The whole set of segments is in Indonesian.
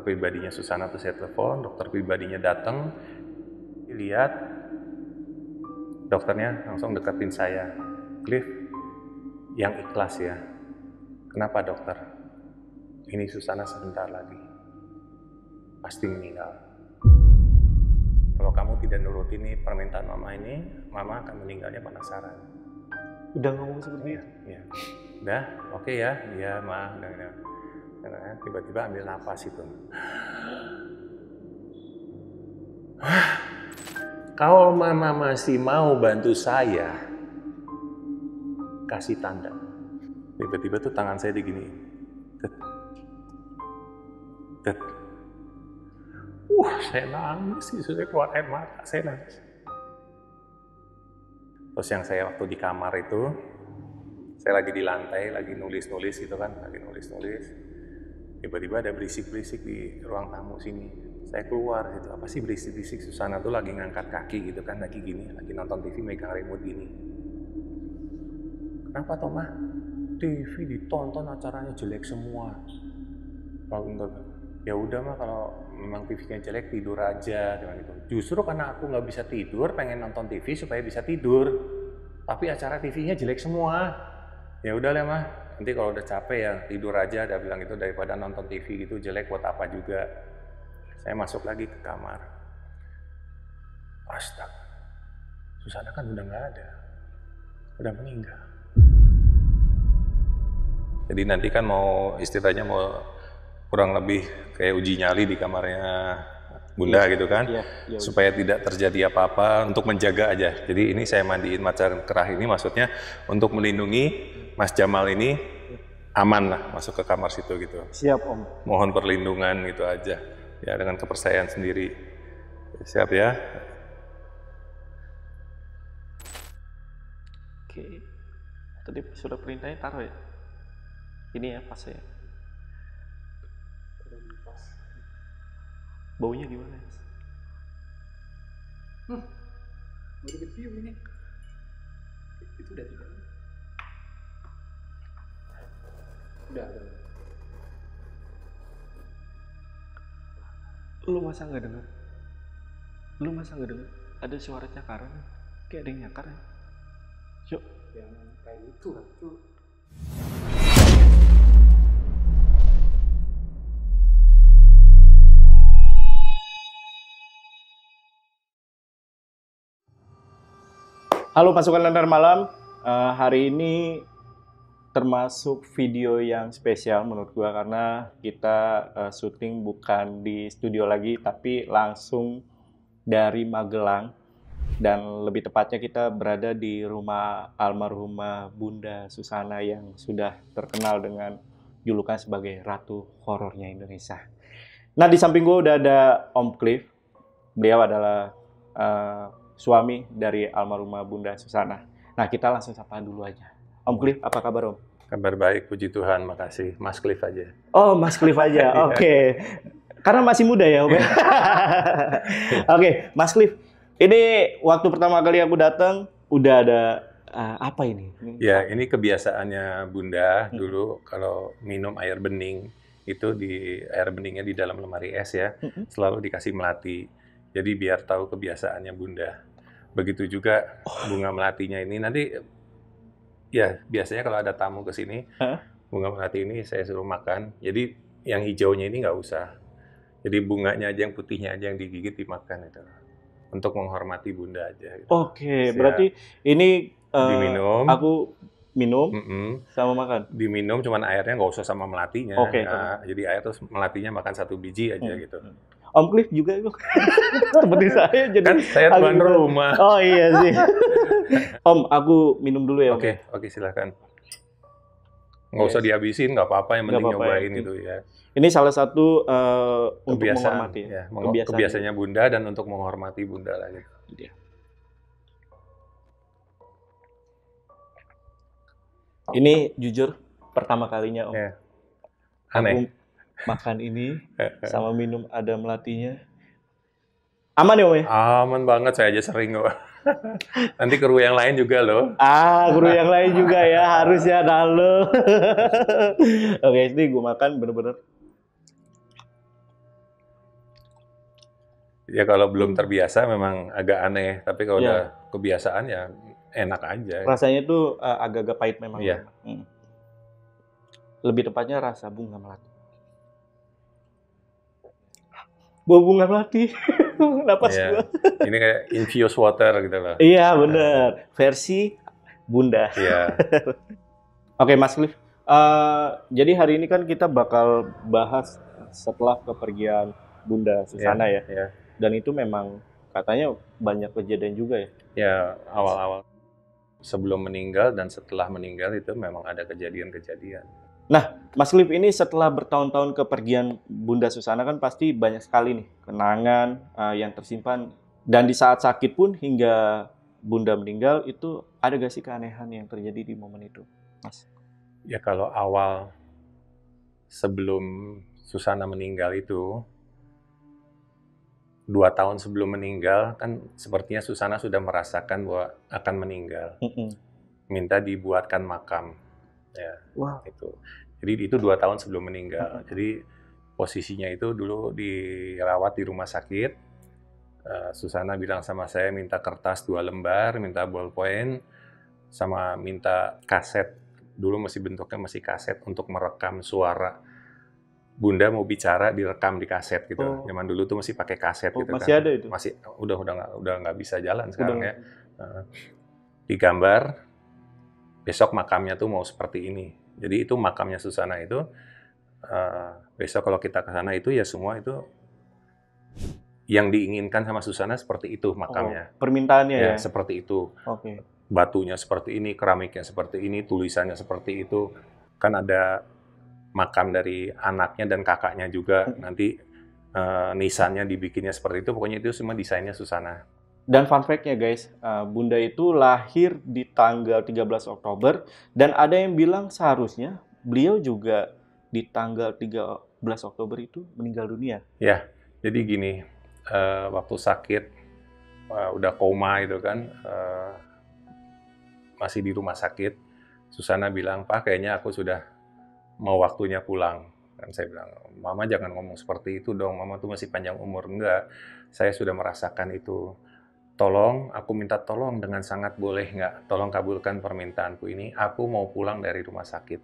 pribadinya Susana tuh saya telepon, dokter pribadinya datang, lihat, dokternya langsung deketin saya, Cliff, yang ikhlas ya. Kenapa dokter? Ini Susana sebentar lagi pasti meninggal. Kalau kamu tidak nurutin nih permintaan mama ini, mama akan meninggalnya penasaran. Udah ngomong seperti itu? Ya. Udah, oke ya, iya ma. Tiba-tiba ambil napas itu. Kalau mama masih mau bantu saya, kasih tanda. Tiba-tiba tuh tangan saya digini. Saya nangis sih, sudah keluar air mata, saya nangis. Terus yang saya waktu di kamar itu, saya lagi di lantai, lagi nulis-nulis gitu kan, lagi nulis-nulis. Tiba-tiba ada berisik-berisik di ruang tamu sini. Saya keluar gitu, apa sih berisik-berisik? Susana tuh lagi ngangkat kaki gitu kan, lagi gini, lagi nonton TV megang remote gini. Kenapa toh mah? TV ditonton acaranya jelek semua. Kalau enggak, ya udah mah kalau memang TV-nya jelek tidur aja gitu. Justru karena aku nggak bisa tidur, pengen nonton TV supaya bisa tidur. Tapi acara TV-nya jelek semua. Ya udah lah mah. Nanti kalau udah capek ya tidur aja, dia bilang itu daripada nonton TV gitu jelek buat apa juga. Saya masuk lagi ke kamar. Astaga, Susana kan udah nggak ada, udah meninggal. Jadi nanti kan mau istilahnya mau kurang lebih kayak uji nyali di kamarnya Bunda gitu kan, supaya tidak terjadi apa-apa untuk menjaga aja. Jadi ini saya mandiin macan kerah ini maksudnya untuk melindungi Mas Jamal ini aman lah masuk ke kamar situ gitu. Siap Om. Mohon perlindungan gitu aja ya dengan kepercayaan sendiri. Siap ya. Oke. Tadi sudah perintahnya taruh ya. Ini ya pas ya. Baunya gimana? Baru kecium ini. Itu udah tidak. Udah. Lu masa nggak dengar? Ada suara cakaran? Kayak ada yang nyakar ya? Yuk. Yang kayak itu lah tuh. Halo pasukan Lentera Malam, hari ini termasuk video yang spesial menurut gua karena kita syuting bukan di studio lagi tapi langsung dari Magelang dan lebih tepatnya kita berada di rumah almarhumah Bunda Susana yang sudah terkenal dengan julukan sebagai Ratu Horornya Indonesia. Nah di samping gua udah ada Om Cliff, beliau adalah suami dari almarhumah Bunda Susana. Nah, kita langsung sapa dulu aja. Om Cliff, apa kabar Om? Kabar baik, puji Tuhan, makasih. Mas Cliff aja. Oh, Mas Cliff aja, oke. Karena masih muda ya Om? Oke, Mas Cliff, ini waktu pertama kali aku datang, udah ada apa ini? Ya, ini kebiasaannya Bunda dulu kalau minum air bening, itu di air beningnya di dalam lemari es ya, selalu dikasih melati. Jadi biar tahu kebiasaannya Bunda. Begitu juga bunga melatinya ini. Nanti ya biasanya kalau ada tamu ke sini, bunga melati ini saya suruh makan. Jadi yang hijaunya ini nggak usah. Jadi bunganya aja, yang putihnya aja yang digigit dimakan itu. Untuk menghormati Bunda aja. Gitu. Oke, berarti ini diminum. Aku minum sama makan. Diminum, cuman airnya nggak usah sama melatinya. Oke. Nah, jadi air terus melatinya makan 1 biji aja gitu. Om Cliff juga itu seperti saya jadi kan saya tuan rumah. Oh iya sih. Om, aku minum dulu ya Om. Oke, silakan. Nggak usah dihabisin, nggak apa-apa, yang penting nyobain itu ya. Ini salah satu untuk menghormati. Ya, kebiasaannya Bunda dan untuk menghormati Bunda lah gitu. Ini jujur pertama kalinya Om. Ya. Aneh. Aku makan ini sama minum ada melatinya. Aman ya Om ya? Aman banget, saya aja sering kok. Nanti kru yang lain juga loh. Kru yang lain juga ya, harusnya halo. Oke, ini gue makan bener-bener. Ya kalau belum terbiasa memang agak aneh, tapi kalau Iya. udah kebiasaan ya enak aja. Rasanya tuh agak-agak pahit memang. Iya. Lebih tepatnya rasa bunga melati. Bau bunga melati. Napas Iya. gua. Ini kayak infused water gitu loh. Iya, bener. Versi Bunda. Iya. Oke, Mas Cliff. Jadi hari ini kan kita bakal bahas setelah kepergian Bunda Susana ya. Iya. Dan itu memang katanya banyak kejadian juga ya. Ya, awal-awal sebelum meninggal dan setelah meninggal itu memang ada kejadian-kejadian. Nah, Mas Cliff ini setelah bertahun-tahun kepergian Bunda Susana kan pasti banyak sekali nih kenangan yang tersimpan. Dan di saat sakit pun hingga Bunda meninggal itu ada gak sih keanehan yang terjadi di momen itu, Mas? Ya kalau awal sebelum Susana meninggal itu, 2 tahun sebelum meninggal kan sepertinya Susana sudah merasakan bahwa akan meninggal. Minta dibuatkan makam. Ya, Wow. itu. Jadi itu 2 tahun sebelum meninggal. Jadi posisinya itu dulu dirawat di rumah sakit. Susana bilang sama saya minta kertas 2 lembar, minta ballpoint, sama minta kaset. Dulu bentuknya masih kaset untuk merekam suara. Bunda mau bicara direkam di kaset gitu. Oh. Zaman dulu tuh masih pakai kaset gitu Masih kan. ada itu? Masih udah nggak bisa jalan sekarang Udah. ya. Digambar besok makamnya tuh mau seperti ini. Jadi itu makamnya Susana itu besok kalau kita ke sana itu ya semua itu yang diinginkan sama Susana seperti itu makamnya. Permintaannya ya? Seperti itu. Oke. Batunya seperti ini, keramiknya seperti ini, tulisannya seperti itu. Kan ada makam dari anaknya dan kakaknya juga. Nanti nisannya dibikinnya seperti itu. Pokoknya itu semua desainnya Susana. Dan fun fact-nya guys, Bunda itu lahir di tanggal 13 Oktober. Dan ada yang bilang seharusnya beliau juga di tanggal 13 Oktober itu meninggal dunia. Ya, jadi gini. Waktu sakit, udah koma itu kan, masih di rumah sakit. Susana bilang, Pak kayaknya aku sudah mau waktunya pulang. Dan saya bilang, Mama jangan ngomong seperti itu dong, Mama tuh masih panjang umur. Enggak, saya sudah merasakan itu. Tolong, aku minta tolong dengan sangat boleh nggak? Tolong kabulkan permintaanku ini, aku mau pulang dari rumah sakit.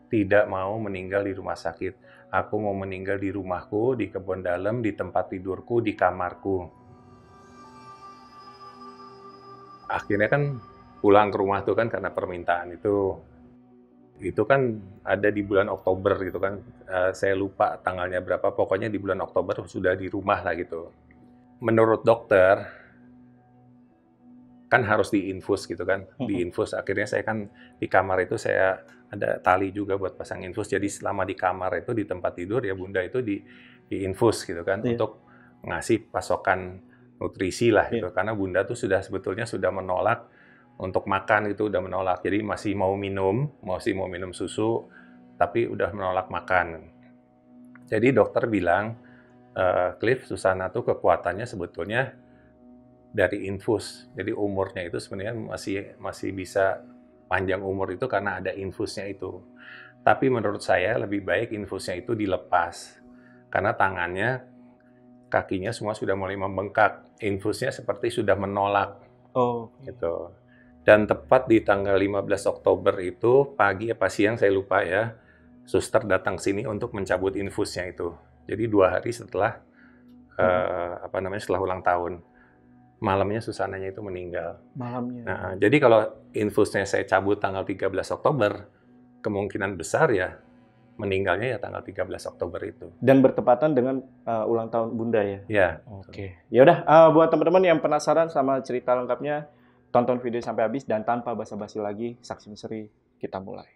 Tidak mau meninggal di rumah sakit. Aku mau meninggal di rumahku, di kebun dalam, di tempat tidurku, di kamarku. Akhirnya kan pulang ke rumah tuh kan karena permintaan itu. Itu kan ada di bulan Oktober gitu kan. Saya lupa tanggalnya berapa, pokoknya di bulan Oktober sudah di rumah lah gitu. Menurut dokter, kan harus diinfus gitu kan. Diinfus, akhirnya saya kan di kamar itu saya ada tali juga buat pasang infus. Jadi selama di kamar itu, di tempat tidur ya Bunda itu diinfus gitu kan. Untuk ngasih pasokan nutrisi lah gitu. Karena Bunda tuh sebetulnya sudah menolak untuk makan gitu, udah menolak. Jadi masih mau minum susu, tapi udah menolak makan. Jadi dokter bilang, Cliff, Susana tuh kekuatannya sebetulnya dari infus. Jadi umurnya itu sebenarnya masih bisa panjang umur itu karena ada infusnya itu. Tapi menurut saya lebih baik infusnya itu dilepas. Karena tangannya, kakinya semua sudah mulai membengkak. Infusnya seperti sudah menolak. Gitu. Dan tepat di tanggal 15 Oktober itu, pagi apa siang saya lupa ya, suster datang sini untuk mencabut infusnya itu. Jadi 2 hari setelah setelah ulang tahun. Malamnya Susananya itu meninggal. Malamnya. Nah, jadi kalau infusnya saya cabut tanggal 13 Oktober, kemungkinan besar ya meninggalnya ya tanggal 13 Oktober itu. Dan bertepatan dengan ulang tahun Bunda ya? Ya. Oke. Ya udah, buat teman-teman yang penasaran sama cerita lengkapnya, tonton video sampai habis dan tanpa basa-basi lagi, Saksi Misteri, kita mulai.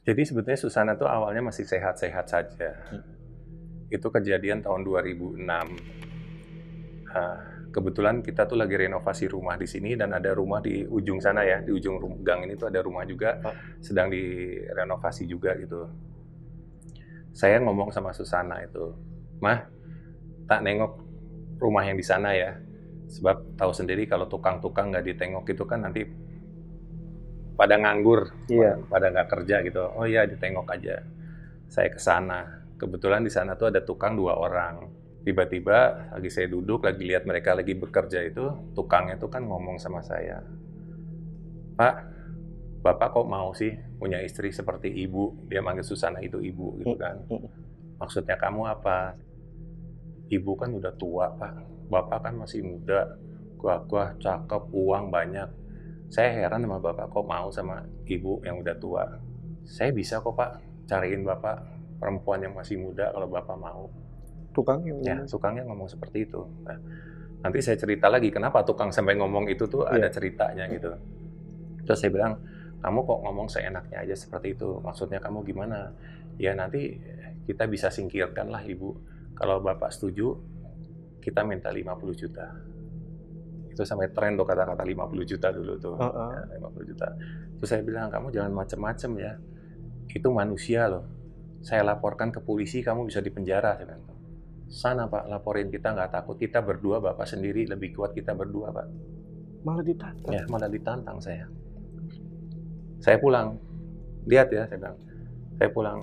Jadi sebetulnya Susana tuh awalnya masih sehat-sehat saja. Itu kejadian tahun 2006. Kebetulan kita tuh lagi renovasi rumah di sini dan ada rumah di ujung sana ya, di ujung gang ini tuh ada rumah juga sedang direnovasi juga gitu. Saya ngomong sama Susana itu, "Mah, tak nengok rumah yang di sana ya, sebab tahu sendiri kalau tukang-tukang nggak ditengok itu kan nanti pada nganggur, pada nggak kerja gitu. Oh iya, ditengok aja." Saya ke sana. Kebetulan di sana tuh ada tukang 2 orang. Tiba-tiba lagi saya duduk, lagi lihat mereka lagi bekerja itu, tukangnya tuh kan ngomong sama saya, "Pak, Bapak kok mau sih punya istri seperti ibu?" Dia manggil Susana itu ibu gitu kan. "Maksudnya kamu apa?" "Ibu kan udah tua, Pak. Bapak kan masih muda, gagah, cakep, uang banyak. Saya heran sama Bapak kok mau sama ibu yang udah tua. Saya bisa kok, Pak, cariin Bapak perempuan yang masih muda kalau Bapak mau." Tukangnya Tukangnya ngomong seperti itu. Nah, nanti saya cerita lagi kenapa tukang sampai ngomong itu tuh ada ceritanya gitu. Terus saya bilang, "Kamu kok ngomong seenaknya aja seperti itu? Maksudnya kamu gimana?" "Ya nanti kita bisa singkirkan lah Ibu. Kalau Bapak setuju, kita minta 50 juta. Itu sampai tren tuh kata-kata 50 juta dulu tuh. Ya, 50 juta. Terus saya bilang, "Kamu jangan macem-macem ya. Itu manusia loh. Saya laporkan ke polisi, kamu bisa dipenjara." Saya bilang, "Sana Pak, laporin, kita nggak takut. Kita berdua, Bapak sendiri lebih kuat kita berdua Pak." malah ditantang. Ya, malah ditantang saya. Saya pulang. Lihat ya, saya bilang. Saya pulang.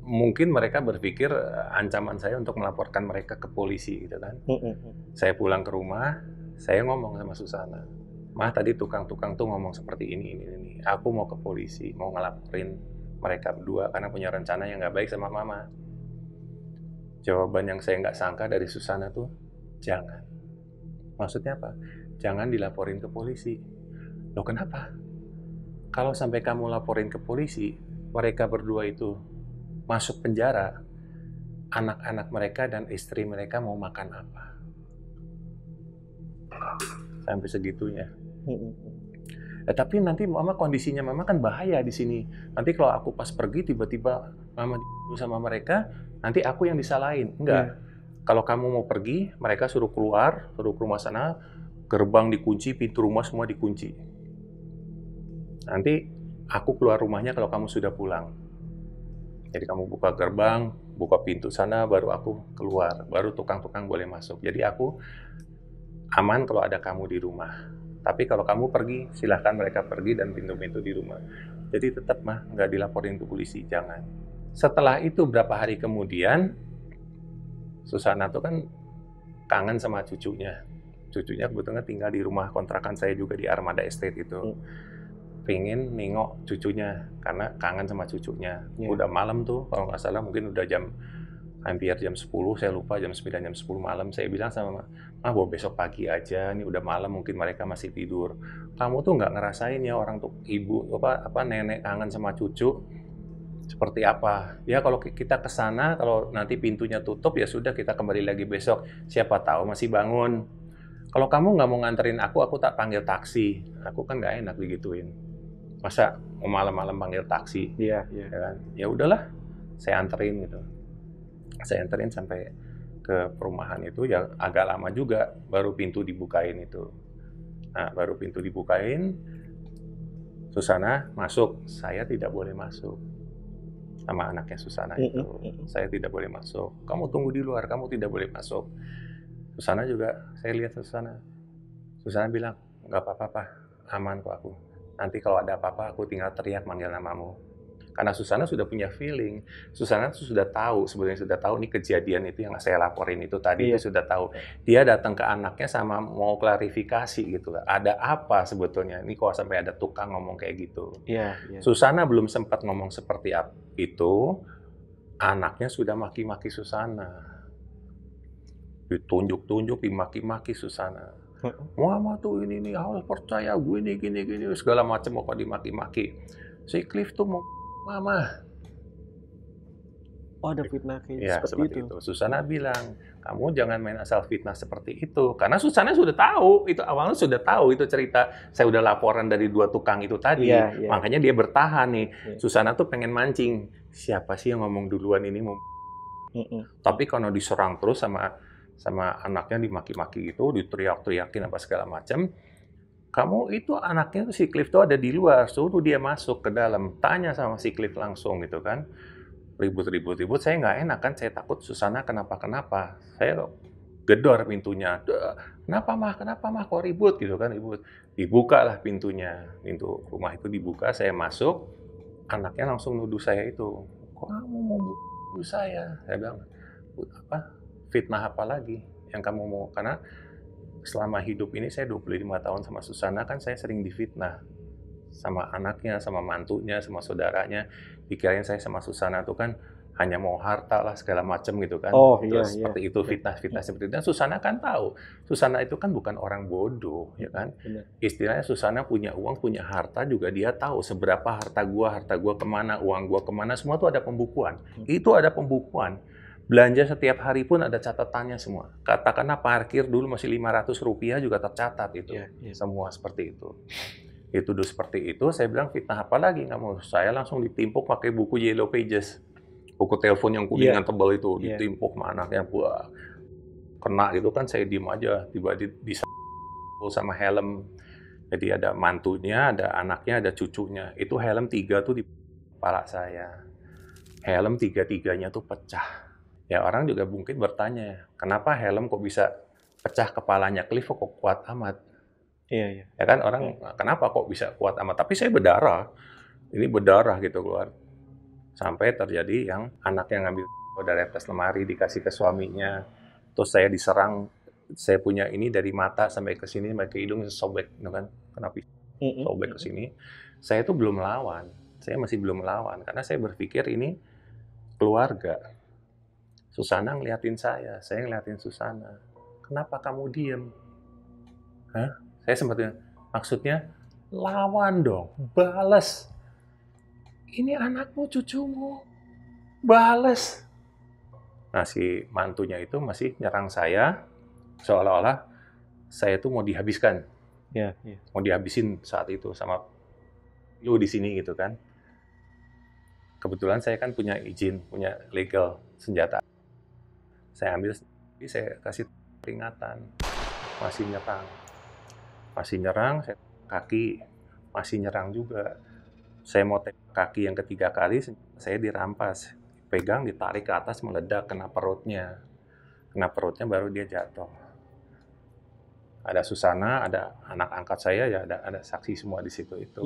Mungkin mereka berpikir ancaman saya untuk melaporkan mereka ke polisi gitu kan. Saya pulang ke rumah, saya ngomong sama Susana, "Mah, tadi tukang-tukang tuh ngomong seperti ini. Aku mau ke polisi, mau ngelaporin mereka berdua karena punya rencana yang nggak baik sama Mama." Jawaban yang saya nggak sangka dari Susana tuh, "Jangan." Maksudnya apa? Jangan dilaporin ke polisi. Loh kenapa? Kalau sampai kamu laporin ke polisi, mereka berdua itu masuk penjara, anak-anak mereka dan istri mereka mau makan apa? Sampai segitunya. Tapi nanti Mama kondisinya Mama kan bahaya di sini. Nanti kalau aku pas pergi tiba-tiba Mama sama mereka, nanti aku yang disalahin. Enggak. Kalau kamu mau pergi, mereka suruh keluar, suruh ke rumah sana, gerbang dikunci, pintu rumah semua dikunci. Nanti aku keluar rumahnya kalau kamu sudah pulang. Jadi kamu buka gerbang, buka pintu sana, baru aku keluar. Baru tukang-tukang boleh masuk. Jadi aku aman kalau ada kamu di rumah. Tapi kalau kamu pergi, silahkan mereka pergi dan pintu-pintu di rumah. Jadi tetap Mah, nggak dilaporin ke polisi, jangan. Setelah itu berapa hari kemudian, Susana tuh kan kangen sama cucunya. Cucunya kebetulan tinggal di rumah kontrakan saya juga di Armada Estate itu. Pengen nengok cucunya, karena kangen sama cucunya. Udah malam tuh, kalau nggak salah mungkin udah hampir jam 10, saya lupa, jam 9, jam 10 malam. Saya bilang sama Mah, bawa besok pagi aja, ini udah malam, mungkin mereka masih tidur. Kamu tuh nggak ngerasain ya orang tuh ibu, nenek kangen sama cucu, seperti apa. Ya kalau kita ke sana, kalau nanti pintunya tutup, ya sudah kita kembali lagi besok. Siapa tahu masih bangun. Kalau kamu nggak mau nganterin aku tak panggil taksi. Aku kan nggak enak digituin. Masa mau malam-malam panggil taksi? Iya. Ya kan? Ya udahlah, saya anterin gitu. Saya anterin sampai ke perumahan itu, ya agak lama juga baru pintu dibukain itu. Nah, baru pintu dibukain, Susana masuk, saya tidak boleh masuk. Sama anaknya Susana itu, saya tidak boleh masuk. Kamu tunggu di luar, kamu tidak boleh masuk. Susana juga, saya lihat Susana. Susana bilang, "Nggak apa-apa, Pak, aman kok aku. Nanti kalau ada apa-apa, aku tinggal teriak manggil namamu." Karena Susana sudah punya feeling, Susana sudah tahu, sebenarnya sudah tahu nih kejadian itu yang saya laporin itu tadi, itu sudah tahu. Dia datang ke anaknya sama mau klarifikasi gitu lah. Ada apa sebetulnya? Ini kok sampai ada tukang ngomong kayak gitu. Susana belum sempat ngomong seperti itu, anaknya sudah maki-maki Susana. Ditunjuk-tunjuk, dimaki-maki Susana. Mama tuh ini harus percaya gue ini gini segala macam kok dimaki-maki. Si Cliff tuh mau Mama. Oh, ada fitnah kayak seperti itu. Susana bilang, "Kamu jangan main asal fitnah seperti itu." Karena Susana sudah tahu, itu awalnya sudah tahu itu cerita. Saya udah laporan dari 2 tukang itu tadi. Makanya dia bertahan nih. Susana tuh pengen mancing. Siapa sih yang ngomong duluan ini mau Tapi kalau diserang terus sama anaknya, dimaki-maki gitu, diteriak-teriakin apa segala macam, kamu itu anaknya tuh, si Cliff tuh ada di luar, suruh dia masuk ke dalam, tanya sama si Cliff langsung gitu kan. Ribut-ribut, saya nggak enak kan, saya takut Susana kenapa-kenapa. Saya gedor pintunya, kenapa mah kok ribut gitu kan, ribut. Dibuka lah pintunya, pintu rumah itu dibuka, saya masuk, anaknya langsung nuduh saya itu, kok kamu mau bunuh saya? Saya bilang, apa, fitnah apa lagi yang kamu mau? Karena selama hidup ini saya 25 tahun sama Susana kan saya sering difitnah. Sama anaknya, sama mantunya, sama saudaranya. Dikirain saya sama Susana tuh kan hanya mau harta lah segala macam gitu kan. Oh, Terus iya. seperti itu, fitnah-fitnah seperti itu. Dan Susana kan tahu, Susana itu kan bukan orang bodoh, ya kan. Benar. Istilahnya Susana punya uang, punya harta juga dia tahu seberapa harta gua kemana, uang gua kemana, semua tuh ada pembukuan. Itu ada pembukuan. Belanja setiap hari pun ada catatannya semua. Katakanlah parkir dulu masih Rp500 juga tercatat itu. Semua seperti itu. Itu dulu seperti itu, saya bilang fitnah apa lagi kamu? Saya langsung ditimpuk pakai buku Yellow Pages. Buku telepon yang kuningan tebal itu, ditimpuk sama anaknya, buah. Kena gitu kan, saya diem aja, tiba-tiba sama helm. Jadi ada mantunya, ada anaknya, ada cucunya. Itu helm 3 tuh di kepala saya. Helm 3-3-nya tuh pecah. Ya orang juga mungkin bertanya, kenapa helm kok bisa pecah kepalanya Cliff kok kuat amat? Iya. Ya kan orang, kenapa kok bisa kuat amat? Tapi saya berdarah, ini berdarah gitu keluar. Sampai terjadi yang anak yang ngambil dari atas lemari dikasih ke suaminya, terus saya diserang, saya punya ini dari mata sampai ke sini, sampai ke hidung sobek, gitu kan? Kenapa sobek ke sini? Saya tuh belum melawan, saya masih belum melawan karena saya berpikir ini keluarga. Susana ngeliatin saya ngeliatin Susana. Kenapa kamu diem? Hah? Saya sempat, maksudnya lawan dong, bales. Ini anakmu, cucumu, bales. Nah si mantunya itu masih nyerang saya, seolah-olah saya itu mau dihabiskan. Mau dihabisin saat itu sama lu di sini gitu kan. Kebetulan saya kan punya izin, punya legal senjata. Saya ambil, saya kasih peringatan, masih nyerang, saya kaki masih nyerang juga. Saya mau kaki yang ketiga kali, saya dirampas, pegang, ditarik ke atas, meledak, kena perutnya baru dia jatuh. Ada Susana, ada anak angkat saya, ya ada saksi semua di situ itu.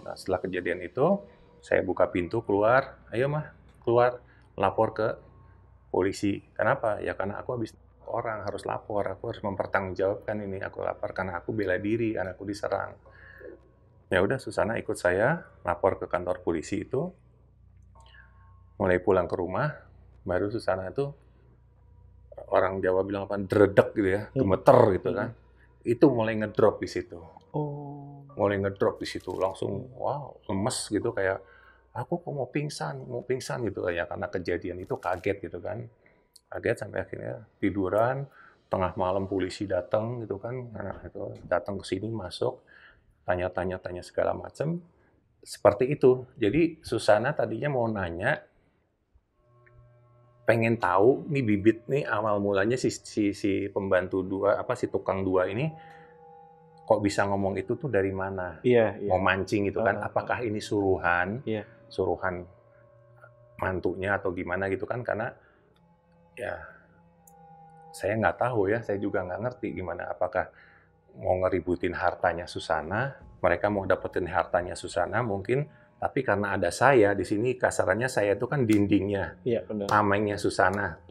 Nah, setelah kejadian itu, saya buka pintu keluar, ayo mah keluar, lapor ke polisi. Kenapa? Ya karena aku habis orang, harus lapor, aku harus mempertanggungjawabkan ini, aku lapor karena aku bela diri, anakku diserang. Ya udah, Susana ikut saya lapor ke kantor polisi itu. Mulai pulang ke rumah, baru Susana itu orang Jawa bilang apa, dredeg gitu ya, gemeter gitu kan. Itu mulai ngedrop di situ. Mulai ngedrop di situ, langsung wow, lemes gitu, kayak aku kok mau pingsan gitu ya, karena kejadian itu kaget gitu kan. Kaget sampai akhirnya tiduran, tengah malam polisi datang gitu kan, nah itu datang ke sini, masuk, tanya segala macam, seperti itu. Jadi Susana tadinya mau nanya, pengen tahu nih bibit nih awal mulanya si pembantu si tukang 2 ini kok bisa ngomong itu tuh dari mana? Mau mancing gitu kan? Apakah ini suruhan mantunya atau gimana gitu kan? Karena ya saya nggak tahu ya, saya juga nggak ngerti gimana, apakah mau ngeributin hartanya Susana, mereka mau dapetin hartanya Susana mungkin, tapi karena ada saya di sini, kasarannya saya itu kan dindingnya, tamengnya Susana.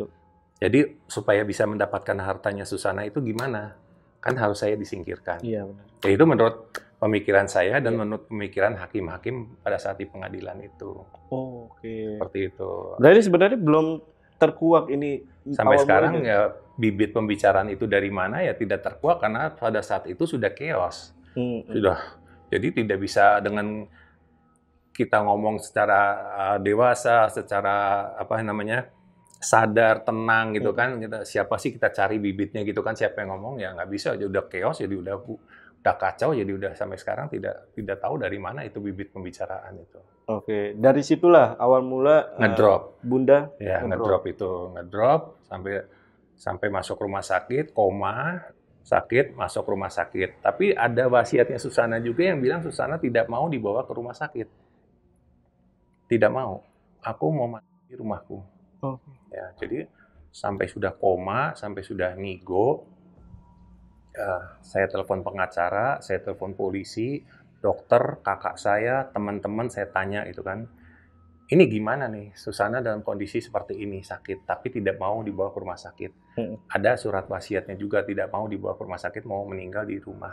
Jadi supaya bisa mendapatkan hartanya Susana itu gimana? Kan harus saya disingkirkan. Ya, itu menurut pemikiran saya dan menurut pemikiran hakim-hakim pada saat di pengadilan itu. Seperti itu. Berarti sebenarnya belum terkuak ini sampai sekarang ya, bibit pembicaraan itu dari mana ya tidak terkuak karena pada saat itu sudah chaos. Sudah. Jadi tidak bisa dengan kita ngomong secara dewasa, secara sadar, tenang gitu kan. Siapa sih kita cari bibitnya gitu kan, siapa yang ngomong, ya nggak bisa, udah chaos, jadi udah udah kacau, jadi udah sampai sekarang tidak tahu dari mana itu bibit pembicaraan itu. Oke, dari situlah awal mula Ngedrop. Bunda Ya, ngedrop sampai masuk rumah sakit, koma, sakit, masuk rumah sakit. Tapi ada wasiatnya Susana juga yang bilang Susana tidak mau dibawa ke rumah sakit. Tidak mau. Aku mau mati di rumahku. Oh. Ya, jadi sampai sudah koma, sampai sudah ngigo, saya telepon pengacara, saya telepon polisi, dokter, kakak saya, teman-teman saya tanya itu kan, ini gimana nih, Susana dalam kondisi seperti ini, sakit, tapi tidak mau dibawa ke rumah sakit. Ada surat wasiatnya juga, tidak mau dibawa ke rumah sakit, mau meninggal di rumah.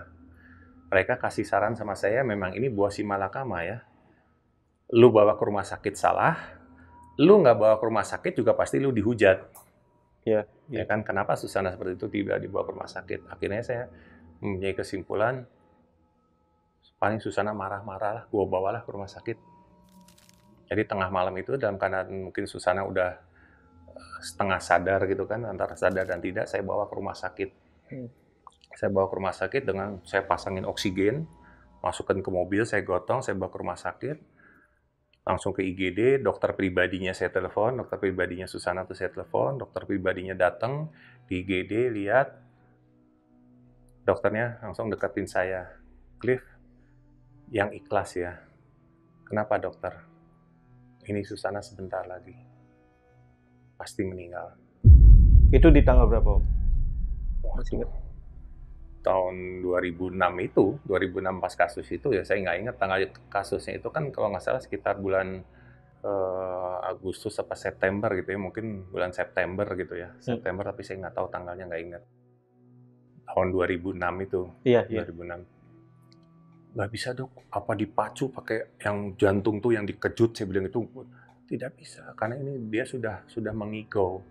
Mereka kasih saran sama saya, memang ini buah si malakama ya. Lu bawa ke rumah sakit salah, lu nggak bawa ke rumah sakit juga pasti lu dihujat. Ya, Ya kan, kenapa Susana seperti itu tidak dibawa ke rumah sakit? Akhirnya saya mempunyai kesimpulan, paling Susana marah-marah lah, gue bawalah ke rumah sakit. Jadi tengah malam itu dalam keadaan mungkin Susana udah setengah sadar gitu kan, antara sadar dan tidak, saya bawa ke rumah sakit. Saya bawa ke rumah sakit dengan saya pasangin oksigen, masukkan ke mobil, saya gotong, saya bawa ke rumah sakit. Langsung ke IGD, dokter pribadinya saya telepon, dokter pribadinya Susana tuh saya telepon, dokter pribadinya datang di IGD, lihat, dokternya langsung deketin saya. Cliff, yang ikhlas ya. Kenapa dokter? Ini Susana sebentar lagi. Pasti meninggal. Itu di tanggal berapa? Masih ingat? Tahun 2006 itu, 2006 pas kasus itu ya saya nggak ingat tanggal kasusnya itu kan kalau nggak salah sekitar bulan Agustus atau September gitu ya, mungkin bulan September gitu ya, September tapi saya nggak tahu tanggalnya, nggak ingat. Tahun 2006 itu, Iya, 2006. Nggak bisa dok, apa dipacu pakai yang jantung tuh yang dikejut, saya bilang itu tidak bisa karena ini dia sudah mengigau,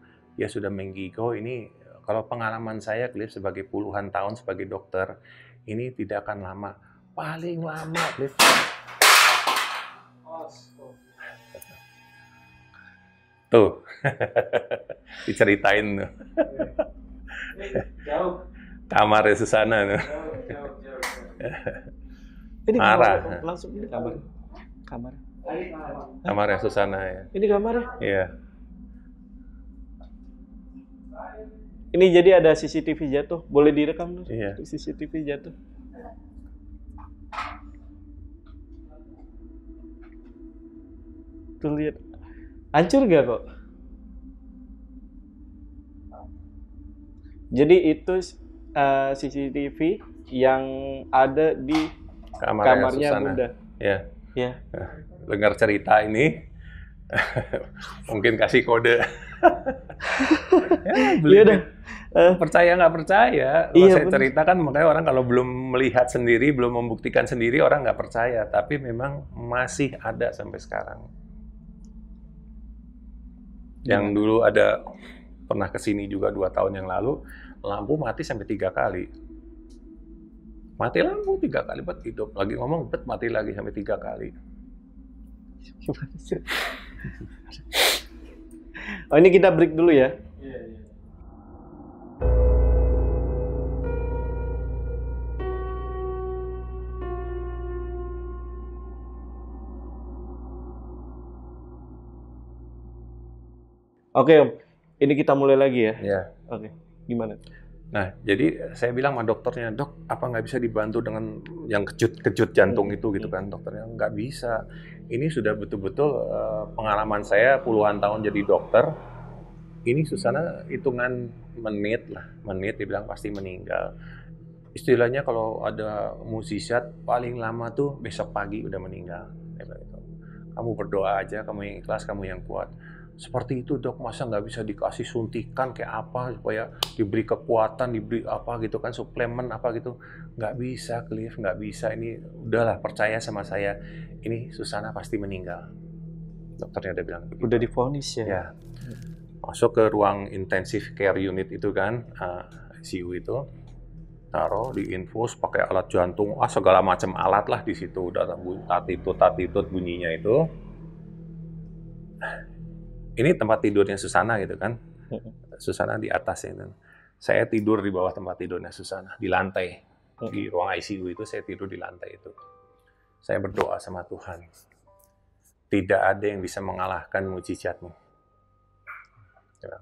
ini. Kalau pengalaman saya, Cliff, sebagai puluhan tahun sebagai dokter, ini tidak akan lama. Paling lama, Cliff. Tuh, diceritain tuh. Jauh. Kamarnya Susana tuh. Jauh. Ini marah. Langsung ini kamar. Kamarnya Susana ya. Ini kamarnya. Iya. Ini jadi ada CCTV jatuh, boleh direkam tuh? Iya. CCTV jatuh. Tuh lihat, hancur gak kok? Jadi itu CCTV yang ada di kamarnya Susana. Bunda. Ya. Ya. Dengar cerita ini, mungkin kasih kode. Iya dah. Percaya nggak percaya, kalau Iya, saya bener. cerita kan makanya orang kalau belum melihat sendiri, belum membuktikan sendiri orang nggak percaya, tapi memang masih ada sampai sekarang. Yang dulu ada pernah kesini juga 2 tahun yang lalu, lampu mati sampai 3 kali. Mati lampu 3 kali, bet hidup. Lagi ngomong, bet mati lagi sampai 3 kali. Oh ini kita break dulu ya. Iya. Oke Om, ini kita mulai lagi ya. Ya. Oke, gimana? Nah, jadi saya bilang sama dokternya, dok, apa nggak bisa dibantu dengan yang kejut jantung itu gitu kan? Dokternya nggak bisa. Ini sudah betul-betul pengalaman saya puluhan tahun jadi dokter. Ini Susana hitungan menit, dia bilang pasti meninggal. Istilahnya kalau ada musisat paling lama tuh besok pagi udah meninggal. Kamu berdoa aja, kamu yang ikhlas, kamu yang kuat. Seperti itu dok, masa nggak bisa dikasih suntikan kayak apa supaya diberi kekuatan, diberi apa gitu kan, suplemen apa gitu. Nggak bisa, Cliff, nggak bisa. Ini udahlah, percaya sama saya, ini Susana pasti meninggal. Dokternya udah bilang begitu. Udah divonis ya? Ya. Masuk ke ruang intensive care unit itu kan, ICU itu, taruh di infus pakai alat jantung, segala macam alat lah di situ, udah tatitut bunyinya itu. Ini tempat tidurnya Susana gitu kan, Susana di atasnya itu. Saya tidur di bawah tempat tidurnya Susana, di lantai. di ruang ICU itu, saya tidur di lantai itu. Saya berdoa sama Tuhan. Tidak ada yang bisa mengalahkan mujizat-Mu. Ya.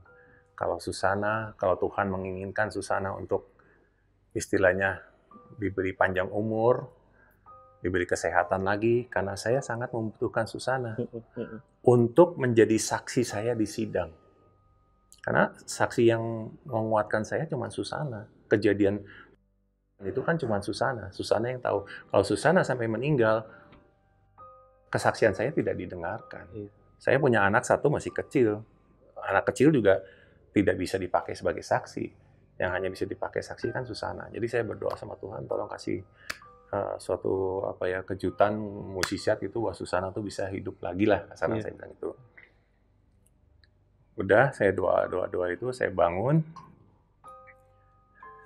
Kalau Tuhan menginginkan Susana untuk istilahnya diberi panjang umur, diberi kesehatan lagi, karena saya sangat membutuhkan Susana untuk menjadi saksi saya di sidang. Karena saksi yang menguatkan saya cuma Susana. Kejadian itu kan cuma Susana yang tahu. Kalau Susana sampai meninggal, kesaksian saya tidak didengarkan. Saya punya anak satu masih kecil. Anak kecil juga tidak bisa dipakai sebagai saksi. Yang hanya bisa dipakai saksi kan Susana. Jadi saya berdoa sama Tuhan, tolong kasih suatu kejutan mukjizat itu bahwa Susana tuh bisa hidup lagi lah, kasarnya saya bilang itu. Udah, saya doa itu, saya bangun,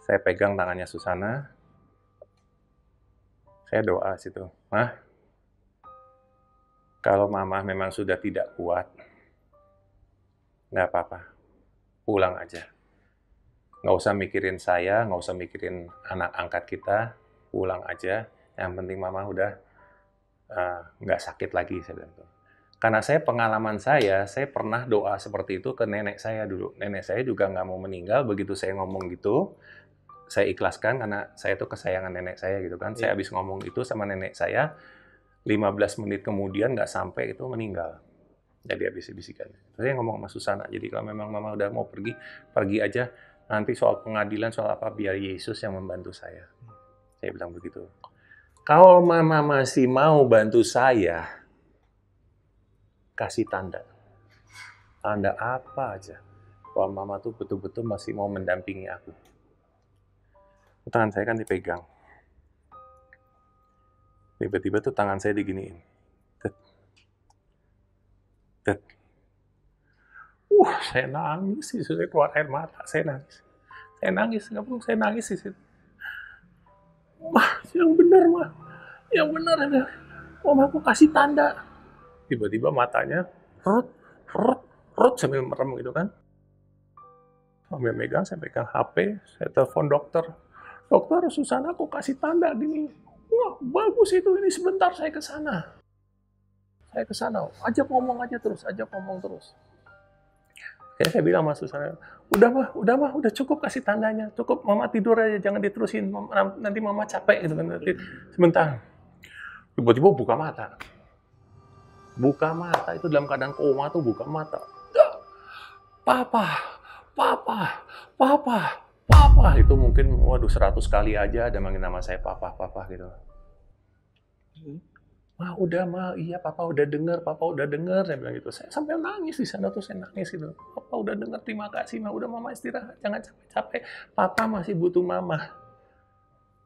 saya pegang tangannya Susana, saya doa situ, Mah, kalau Mama memang sudah tidak kuat, nggak apa-apa, pulang aja. Nggak usah mikirin saya, nggak usah mikirin anak angkat kita, pulang aja. Yang penting Mama udah nggak sakit lagi, saya bilang. Karena pengalaman saya pernah doa seperti itu ke nenek saya dulu. Nenek saya juga nggak mau meninggal, begitu saya ngomong gitu, saya ikhlaskan karena saya tuh kesayangan nenek saya gitu kan. Saya habis ngomong itu sama nenek saya, 15 menit kemudian nggak sampai itu meninggal. Jadi habis bisikan. Saya ngomong sama Susana, jadi kalau memang Mama udah mau pergi, pergi aja. Nanti soal pengadilan, soal apa, biar Yesus yang membantu saya. Saya bilang begitu. Kalau Mama masih mau bantu saya, kasih tanda. Tanda apa aja. Bahwa Mama tuh betul-betul masih mau mendampingi aku. Tangan saya kan dipegang. Tiba-tiba tuh tangan saya diginiin. Saya nangis, saya keluar air mata, saya nangis, nggak perlu saya nangis di situ. Mah, yang benar, Mah, yang benar ada. Mama aku kasih tanda. Tiba-tiba matanya rot sambil merem gitu kan. Sambil megang, saya pegang HP, saya telepon dokter. Dokter, Susana aku kasih tanda gini. Wah, bagus itu, ini sebentar saya ke sana. Ajak ngomong terus. Ya, saya bilang sama Susana, udah mah, udah cukup kasih tandanya. Cukup, Mama tidur aja, jangan diterusin. Nanti Mama capek gitu kan. Nanti sebentar. Tiba-tiba buka mata itu dalam keadaan koma tuh buka mata. Papa. Itu mungkin 100 kali aja ada manggil nama saya papa gitu. Mah, udah Mah, iya Papa udah dengar, saya bilang gitu. Saya sampai nangis di sana tuh, saya nangis gitu. Papa udah dengar, terima kasih Mah, udah Mama istirahat, jangan capek-capek. Papa masih butuh Mama.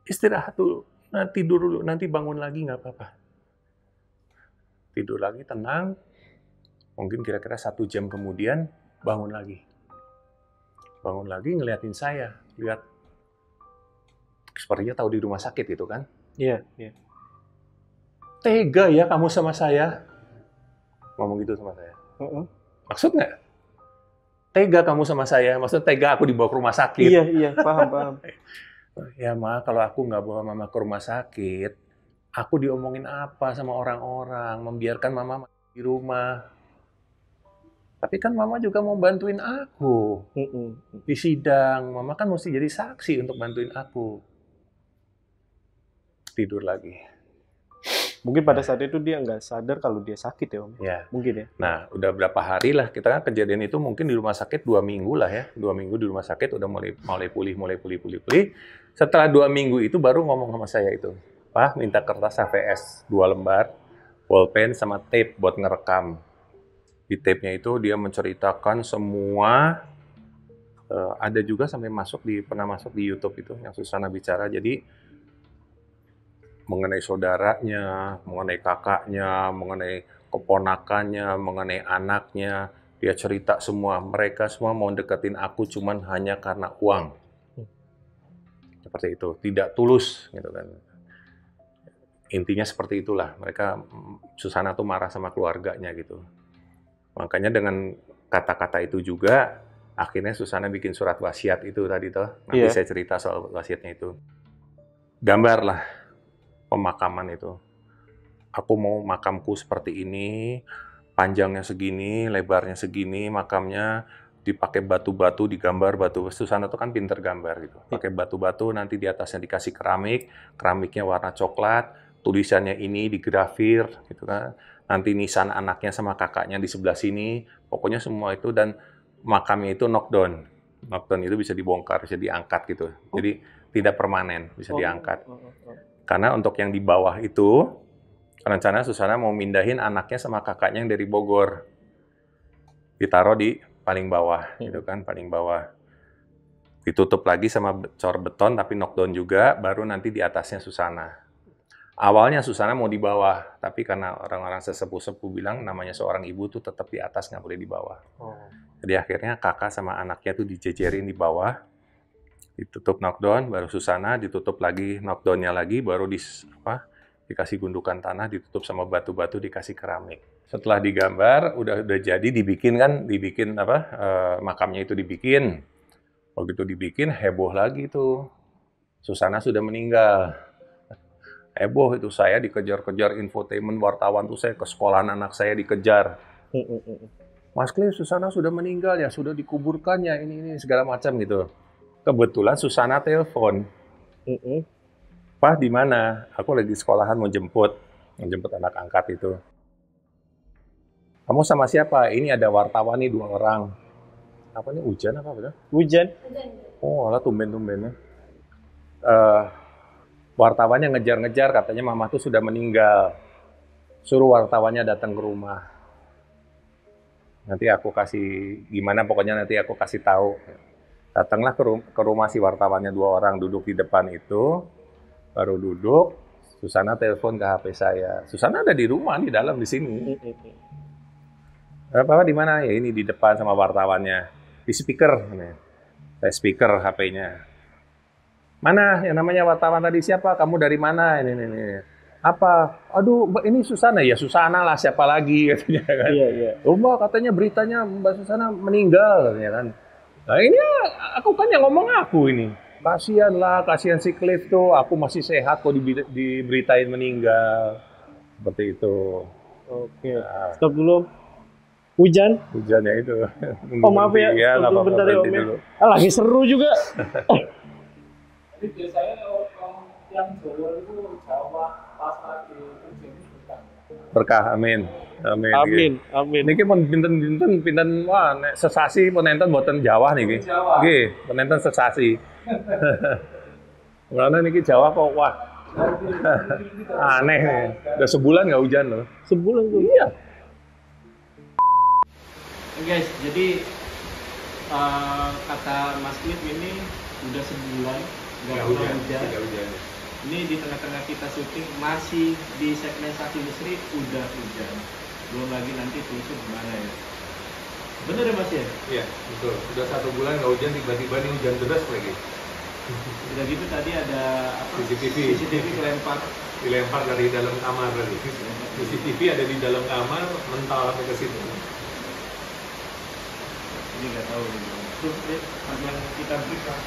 Istirahat dulu, tidur dulu, nanti bangun lagi nggak apa-apa. Tidur lagi, tenang. Mungkin kira-kira 1 jam kemudian, bangun lagi. Ngeliatin saya, lihat. Sepertinya tahu di rumah sakit gitu kan. Iya. Tega ya kamu sama saya? Ngomong gitu sama saya. Maksud nggak? Tega kamu sama saya? Maksud tega aku dibawa ke rumah sakit? Iya, paham. Ya Ma, kalau aku nggak bawa Mama ke rumah sakit, aku diomongin apa sama orang-orang, membiarkan Mama di rumah. Tapi kan Mama juga mau bantuin aku di sidang. Mama kan mesti jadi saksi untuk bantuin aku. Tidur lagi. Mungkin pada saat itu dia nggak sadar kalau dia sakit ya, Om? Ya. Mungkin ya? Nah, udah berapa hari lah, kita kan kejadian itu mungkin di rumah sakit 2 minggu lah ya. 2 minggu di rumah sakit udah mulai pulih. Setelah 2 minggu itu baru ngomong sama saya itu. Pak, minta kertas HVS 2 lembar, pulpen sama tape buat ngerekam. Di tape-nya itu dia menceritakan semua, ada juga sampai pernah masuk di YouTube itu, yang Susana bicara. Jadi, mengenai saudaranya, mengenai kakaknya, mengenai keponakannya, mengenai anaknya. Dia cerita semua. Mereka semua mau deketin aku cuman hanya karena uang. Seperti itu. Tidak tulus. Gitu kan. Intinya seperti itulah. Susana tuh marah sama keluarganya gitu. Makanya dengan kata-kata itu juga, akhirnya Susana bikin surat wasiat itu tadi tuh. Nanti saya cerita soal wasiatnya itu. gambarlah pemakaman itu. Aku mau makamku seperti ini, panjangnya segini, lebarnya segini, makamnya dipakai batu-batu, digambar batu. Susana tuh kan pinter gambar gitu. Pakai batu-batu, nanti di atasnya dikasih keramik, keramiknya warna coklat, tulisannya ini digrafir gitu kan. Nanti nisan anaknya sama kakaknya di sebelah sini, pokoknya semua itu, dan makamnya itu knockdown. Knockdown itu bisa dibongkar, bisa diangkat gitu. Jadi tidak permanen, bisa diangkat. Karena untuk yang di bawah itu, rencana Susana mau mindahin anaknya sama kakaknya yang dari Bogor. Ditaruh di paling bawah, gitu kan, paling bawah. Ditutup lagi sama cor beton, tapi knockdown juga, baru nanti di atasnya Susana. Awalnya Susana mau di bawah, tapi karena orang-orang sesepuh-sepuh bilang namanya seorang ibu tuh tetap di atas, nggak boleh di bawah. Jadi akhirnya kakak sama anaknya tuh dijejerin di bawah, ditutup knockdown, baru Susana, ditutup lagi knockdownnya lagi, baru dikasih gundukan tanah, ditutup sama batu-batu, dikasih keramik. Setelah digambar, udah jadi, dibikin makamnya itu dibikin. Begitu dibikin, heboh lagi tuh. Susana sudah meninggal. Heboh itu, saya dikejar-kejar infotainment wartawan tuh, saya ke sekolahan anak saya dikejar. Mas Cliff, Susana sudah meninggal ya, sudah dikuburkan ya, ini segala macam gitu. Kebetulan Susana telepon. Pak, di mana? Aku lagi di sekolahan mau jemput anak angkat itu. Kamu sama siapa? Ini ada wartawan nih 2 orang. Apa nih, hujan apa betul? Hujan. Oh, alah tumben-tumbennya. Wartawannya ngejar-ngejar, katanya mama tuh sudah meninggal. Suruh wartawannya datang ke rumah. Nanti aku kasih gimana, pokoknya nanti aku kasih tahu. Datanglah ke rumah si wartawannya 2 orang, duduk di depan itu. Baru duduk, Susana telepon ke HP saya. Susana ada di rumah, di dalam, di sini. Bapak di mana? Ya ini di depan sama wartawannya. Di speaker. Saya speaker HP-nya. Mana yang namanya wartawan tadi siapa? Kamu dari mana? Ini. Apa? Aduh, ini Susana. Ya Susana lah, siapa lagi? Katanya kan. Iya. Oh, Mbak, katanya beritanya Mbak Susana meninggal. Katanya kan. Nah ini aku kan yang ngomong aku ini. Kasihan si Cliff tuh, aku masih sehat kok diberitain meninggal. Seperti itu. Oke. Stop dulu. Hujan? Hujannya itu. Oh maaf ya, Iya, bentar ya Om. Lagi seru juga. Jadi biasanya orang yang Jawa itu Jawa pas lagi hujan itu berkah, amin. Amin. Niki pun pinten wah nek sesasi pun enten boten Jawa niki. Nggih, pun enten sesasi. Karena niki Jawa kok wah. Aneh nih. Udah sebulan nggak hujan loh. Sebulan tuh. Iya. Guys, jadi kata Mas Cliff ini udah sebulan nggak hujan. Ini di tengah-tengah kita syuting masih di segmen Saksi Misteri udah hujan. Belum lagi nanti telusur gimana ya. Bener ya Mas ya? Iya, betul. Udah 1 bulan nggak hujan, tiba-tiba nih hujan deras lagi. Udah gitu tadi ada CCTV dilempar dari dalam kamar tadi. CCTV ada di dalam kamar, mental sampai ke situ. Ini nggak tahu nih. Terus yang kita berikan.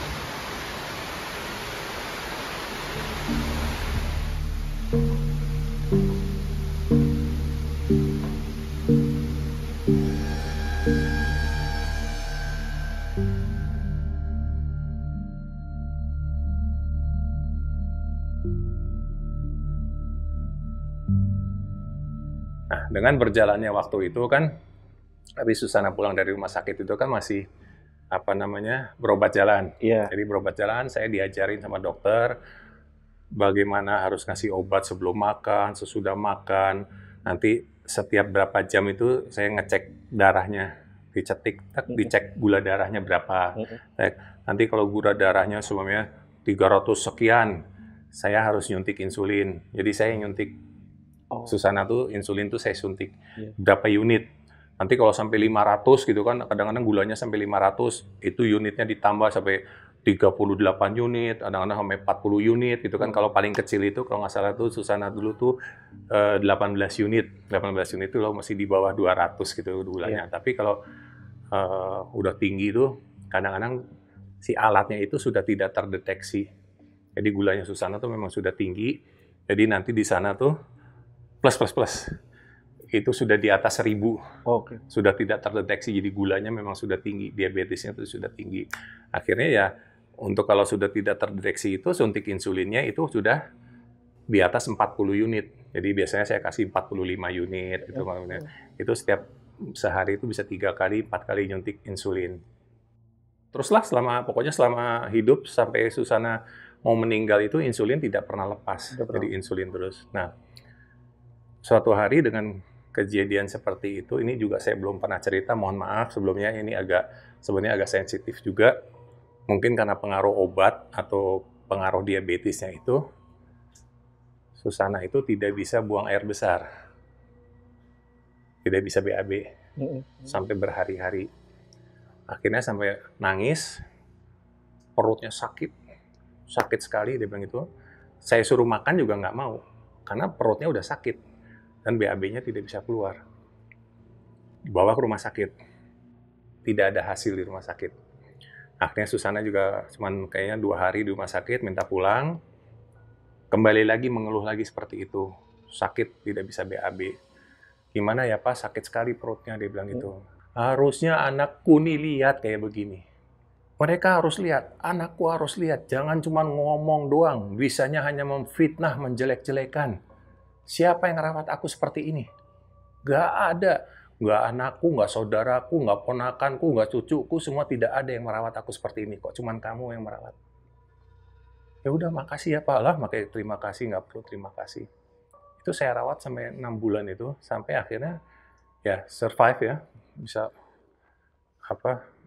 Nah, dengan berjalannya waktu itu kan, habis Susana pulang dari rumah sakit itu kan masih berobat jalan. Iya. Jadi berobat jalan, saya diajarin sama dokter bagaimana harus ngasih obat sebelum makan, sesudah makan. Nanti setiap berapa jam itu saya ngecek darahnya, dicek gula darahnya berapa. Nanti kalau gula darahnya sebelumnya 300 sekian, saya harus nyuntik insulin. Jadi saya nyuntik Susana tuh insulin tuh saya suntik berapa unit. Nanti kalau sampai 500 gitu kan, kadang-kadang gulanya sampai 500, itu unitnya ditambah sampai 38 unit, kadang-kadang sampai 40 unit gitu kan. Kalau paling kecil itu kalau nggak salah tuh Susana dulu tuh 18 unit. 18 unit itu loh masih di bawah 200 gitu gulanya. Tapi kalau udah tinggi tuh kadang-kadang si alatnya itu sudah tidak terdeteksi. Jadi gulanya Susana tuh memang sudah tinggi. Jadi nanti di sana tuh plus. Itu sudah di atas 1000. Oke. Sudah tidak terdeteksi, jadi gulanya memang sudah tinggi, diabetesnya itu sudah tinggi. Akhirnya ya, untuk kalau sudah tidak terdeteksi itu, suntik insulinnya itu sudah di atas 40 unit. Jadi biasanya saya kasih 45 unit. Gitu, itu setiap sehari itu bisa 3 kali, 4 kali nyuntik insulin. Teruslah pokoknya selama hidup sampai Susana mau meninggal itu insulin tidak pernah lepas. Jadi insulin terus. Nah, suatu hari dengan kejadian seperti itu, ini juga saya belum pernah cerita, mohon maaf sebelumnya, ini sebenarnya agak sensitif juga, mungkin karena pengaruh obat atau pengaruh diabetesnya itu, Susana itu tidak bisa buang air besar, tidak bisa BAB, sampai berhari-hari, akhirnya sampai nangis, perutnya sakit sekali, dia bilang itu, saya suruh makan juga nggak mau, karena perutnya udah sakit, dan BAB-nya tidak bisa keluar. Dibawa ke rumah sakit. Tidak ada hasil di rumah sakit. Akhirnya Susana juga cuman kayaknya 2 hari di rumah sakit, minta pulang. Kembali lagi mengeluh lagi seperti itu. Sakit, tidak bisa BAB. Gimana ya Pak, sakit sekali perutnya, dia bilang gitu. Harusnya anakku nih lihat kayak begini. Mereka harus lihat, anakku harus lihat. Jangan cuma ngomong doang, bisanya hanya memfitnah, menjelek-jelekan. Siapa yang ngerawat aku seperti ini? Gak ada. Gak anakku, gak saudaraku, gak ponakanku, gak cucuku, semua tidak ada yang merawat aku seperti ini. Kok cuman kamu yang merawat? Ya udah, makasih ya Pak. Lah, makanya terima kasih, gak perlu terima kasih. Itu saya rawat sampai 6 bulan itu, sampai akhirnya ya survive ya, bisa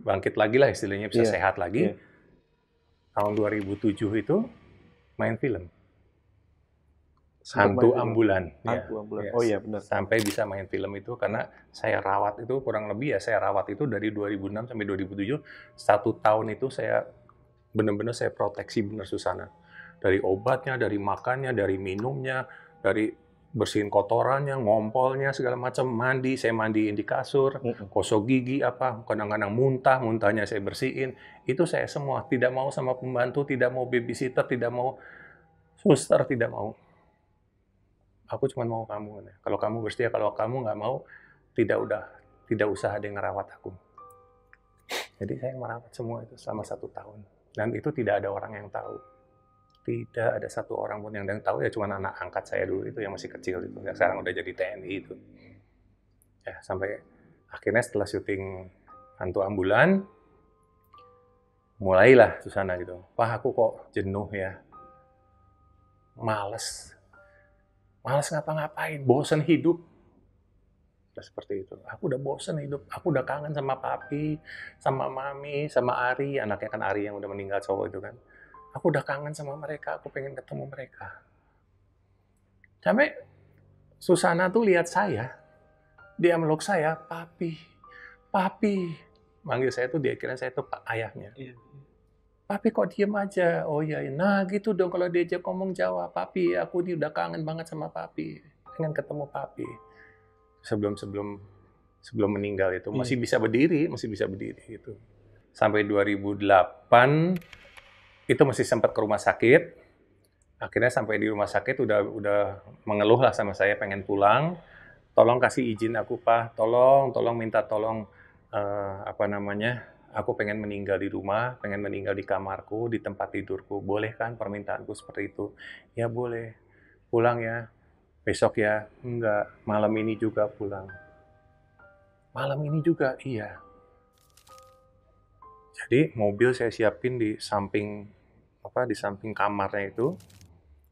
bangkit lagi lah istilahnya, bisa sehat lagi. Tahun 2007 itu main film. Hantu Ambulan. Oh iya benar. Sampai bisa main film itu karena saya rawat itu kurang lebih ya, saya rawat itu dari 2006 sampai 2007, 1 tahun itu saya benar-benar saya proteksi benar Susana. Dari obatnya, dari makannya, dari minumnya, dari bersihin kotorannya, ngompolnya, segala macam, mandi, saya mandiin di kasur, gosok gigi kadang-kadang muntahnya saya bersihin. Itu saya semua, tidak mau sama pembantu, tidak mau babysitter, tidak mau suster, tidak mau. Aku cuma mau kamu. Kalau kamu bersedia, kalau kamu nggak mau, tidak usah ada yang ngerawat aku. Jadi saya merawat semua itu selama 1 tahun. Dan itu tidak ada orang yang tahu. Tidak ada satu orang pun yang tahu, ya cuma anak angkat saya dulu itu yang masih kecil itu. Yang sekarang udah jadi TNI itu. Ya, sampai akhirnya setelah syuting Hantu Ambulan, mulailah Susana gitu. Pak, aku kok jenuh ya. Males ngapa-ngapain, bosen hidup. Seperti itu. Aku udah bosen hidup, aku udah kangen sama papi, sama mami, sama Ari, anaknya kan Ari yang udah meninggal cowok itu kan. Aku udah kangen sama mereka, aku pengen ketemu mereka. Sampai Susana tuh lihat saya, dia meluk saya, papi. Manggil saya tuh, dia kira saya tuh ayahnya. Papi kok diem aja? Oh iya, nah gitu dong kalau diajak ngomong Jawa. Papi, aku ini udah kangen banget sama papi. Pengen ketemu papi. Sebelum meninggal itu masih bisa berdiri gitu. Sampai 2008 itu masih sempat ke rumah sakit. Akhirnya sampai di rumah sakit udah mengeluh lah sama saya, pengen pulang. Tolong kasih izin aku Pak. Tolong minta tolong aku pengen meninggal di rumah, pengen meninggal di kamarku, di tempat tidurku. Boleh kan permintaanku seperti itu? Ya boleh. Pulang ya. Besok ya? Enggak. Malam ini juga pulang. Malam ini juga? Iya. Jadi mobil saya siapin di samping kamarnya itu.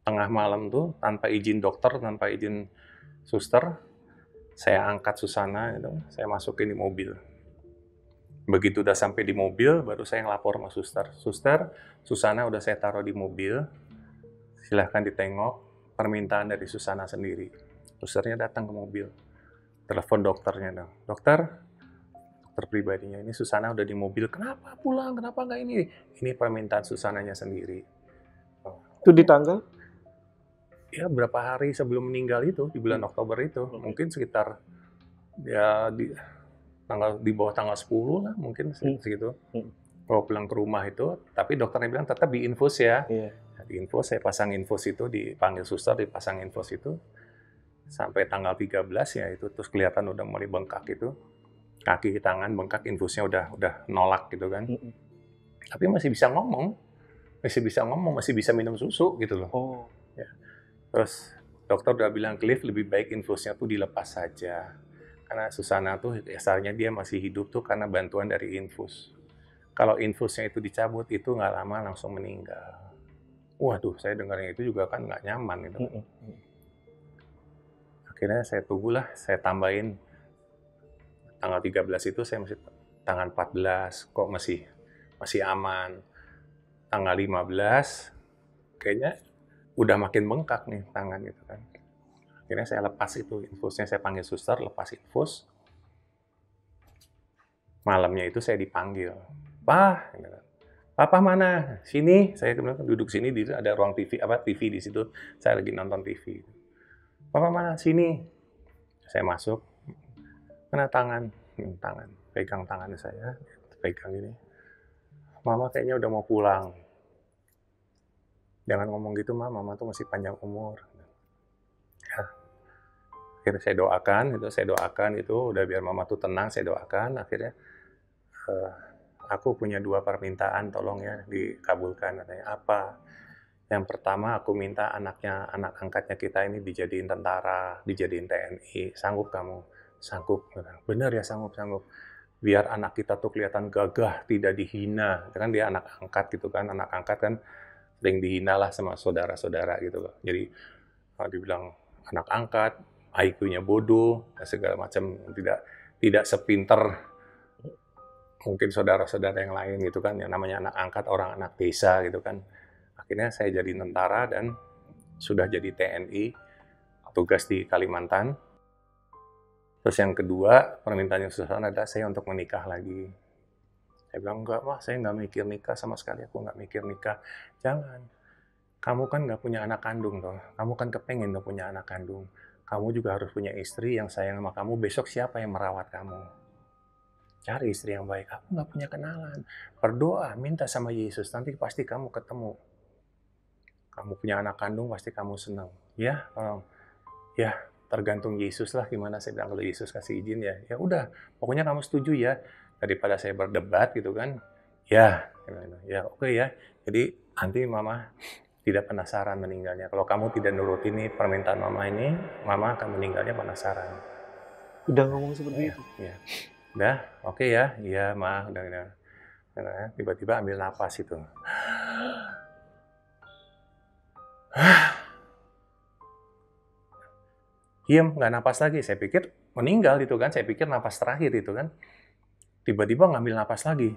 Tengah malam tuh, tanpa izin dokter, tanpa izin suster, saya angkat Susana, saya masukin di mobil. Begitu udah sampai di mobil, baru saya ngelapor sama suster. Suster, Susana udah saya taruh di mobil. Silahkan ditengok permintaan dari Susana sendiri. Susternya datang ke mobil. Telepon dokternya dong. Dokter pribadinya, ini Susana udah di mobil. Kenapa pulang? Kenapa nggak ini? Ini permintaan Susananya sendiri. Itu di tanggal? Ya berapa hari sebelum meninggal itu, di bulan Oktober itu. Mungkin sekitar ya di bawah tanggal 10 lah mungkin segitu. Kalau pulang ke rumah itu, tapi dokternya bilang tetap diinfus ya. diinfus, saya pasang infus itu, dipanggil suster, dipasang infus itu, sampai tanggal 13 ya itu, terus kelihatan udah mulai bengkak itu, kaki tangan bengkak, infusnya udah nolak gitu kan. Tapi masih bisa ngomong, masih bisa minum susu gitu loh. Oh. Ya. Terus dokter udah bilang, Cliff lebih baik infusnya tuh dilepas saja. Karena Susana tuh dasarnya dia masih hidup tuh karena bantuan dari infus. Kalau infusnya itu dicabut, itu nggak lama langsung meninggal. Waduh, saya dengarnya itu juga kan nggak nyaman gitu. Akhirnya saya tunggulah, saya tambahin tanggal 13 itu saya masih tanggal 14, kok masih aman. Tanggal 15 kayaknya udah makin bengkak nih tangan gitu kan. Akhirnya saya lepas itu infusnya, saya panggil suster, lepas infus. Malamnya itu saya dipanggil, "Pak, Papa mana? Sini." Saya duduk sini, ada ruang TV, TV di situ. Saya lagi nonton TV. "Papa mana? Sini." Saya masuk. Mana tangan? Tangan. Pegang tangan saya, pegang ini. "Mama kayaknya udah mau pulang." "Jangan ngomong gitu, Mama tuh masih panjang umur." Ya. Akhirnya saya doakan itu udah biar Mama tuh tenang, saya doakan. Akhirnya aku punya 2 permintaan, tolong ya dikabulkan. Katanya, "Apa?" Yang pertama aku minta anak angkatnya kita ini dijadiin tentara, dijadiin TNI. "Sanggup kamu?" "Sanggup." "Bener ya, sanggup. Biar anak kita tuh kelihatan gagah, tidak dihina." Itu kan dia anak angkat gitu kan, anak angkat kan sering dihina lah sama saudara-saudara gitu loh. Jadi dibilang anak angkat, IQ-nya bodoh, segala macam, tidak sepinter mungkin saudara-saudara yang lain gitu kan, yang namanya anak angkat, orang anak desa gitu kan. Akhirnya saya jadi tentara dan sudah jadi TNI, tugas di Kalimantan. Terus yang kedua, permintaannya Susana adalah saya untuk menikah lagi. Saya bilang, "Enggak, Mah, saya nggak mikir nikah sama sekali, aku nggak mikir nikah." "Jangan, kamu kan nggak punya anak kandung toh, kamu kan kepengen dong punya anak kandung. Kamu juga harus punya istri yang sayang sama kamu, besok siapa yang merawat kamu? Cari istri yang baik, aku nggak punya kenalan. Berdoa, minta sama Yesus, nanti pasti kamu ketemu. Kamu punya anak kandung, pasti kamu senang." "Ya, ya tergantung Yesus lah gimana." Saya bilang, "Kalau Yesus kasih izin ya, ya udah, pokoknya kamu setuju ya." Daripada saya berdebat gitu kan, "Ya, ya oke ya. Jadi nanti Mama tidak penasaran meninggalnya. Kalau kamu tidak nurut ini permintaan Mama ini, Mama akan meninggalnya penasaran." Udah ngomong seperti itu? Ya. "Udah, oke ya. Iya, Ma, udah. Tiba-tiba ambil napas itu. Diam, nggak napas lagi. Saya pikir meninggal itu kan. Saya pikir napas terakhir itu kan. Tiba-tiba ngambil napas lagi.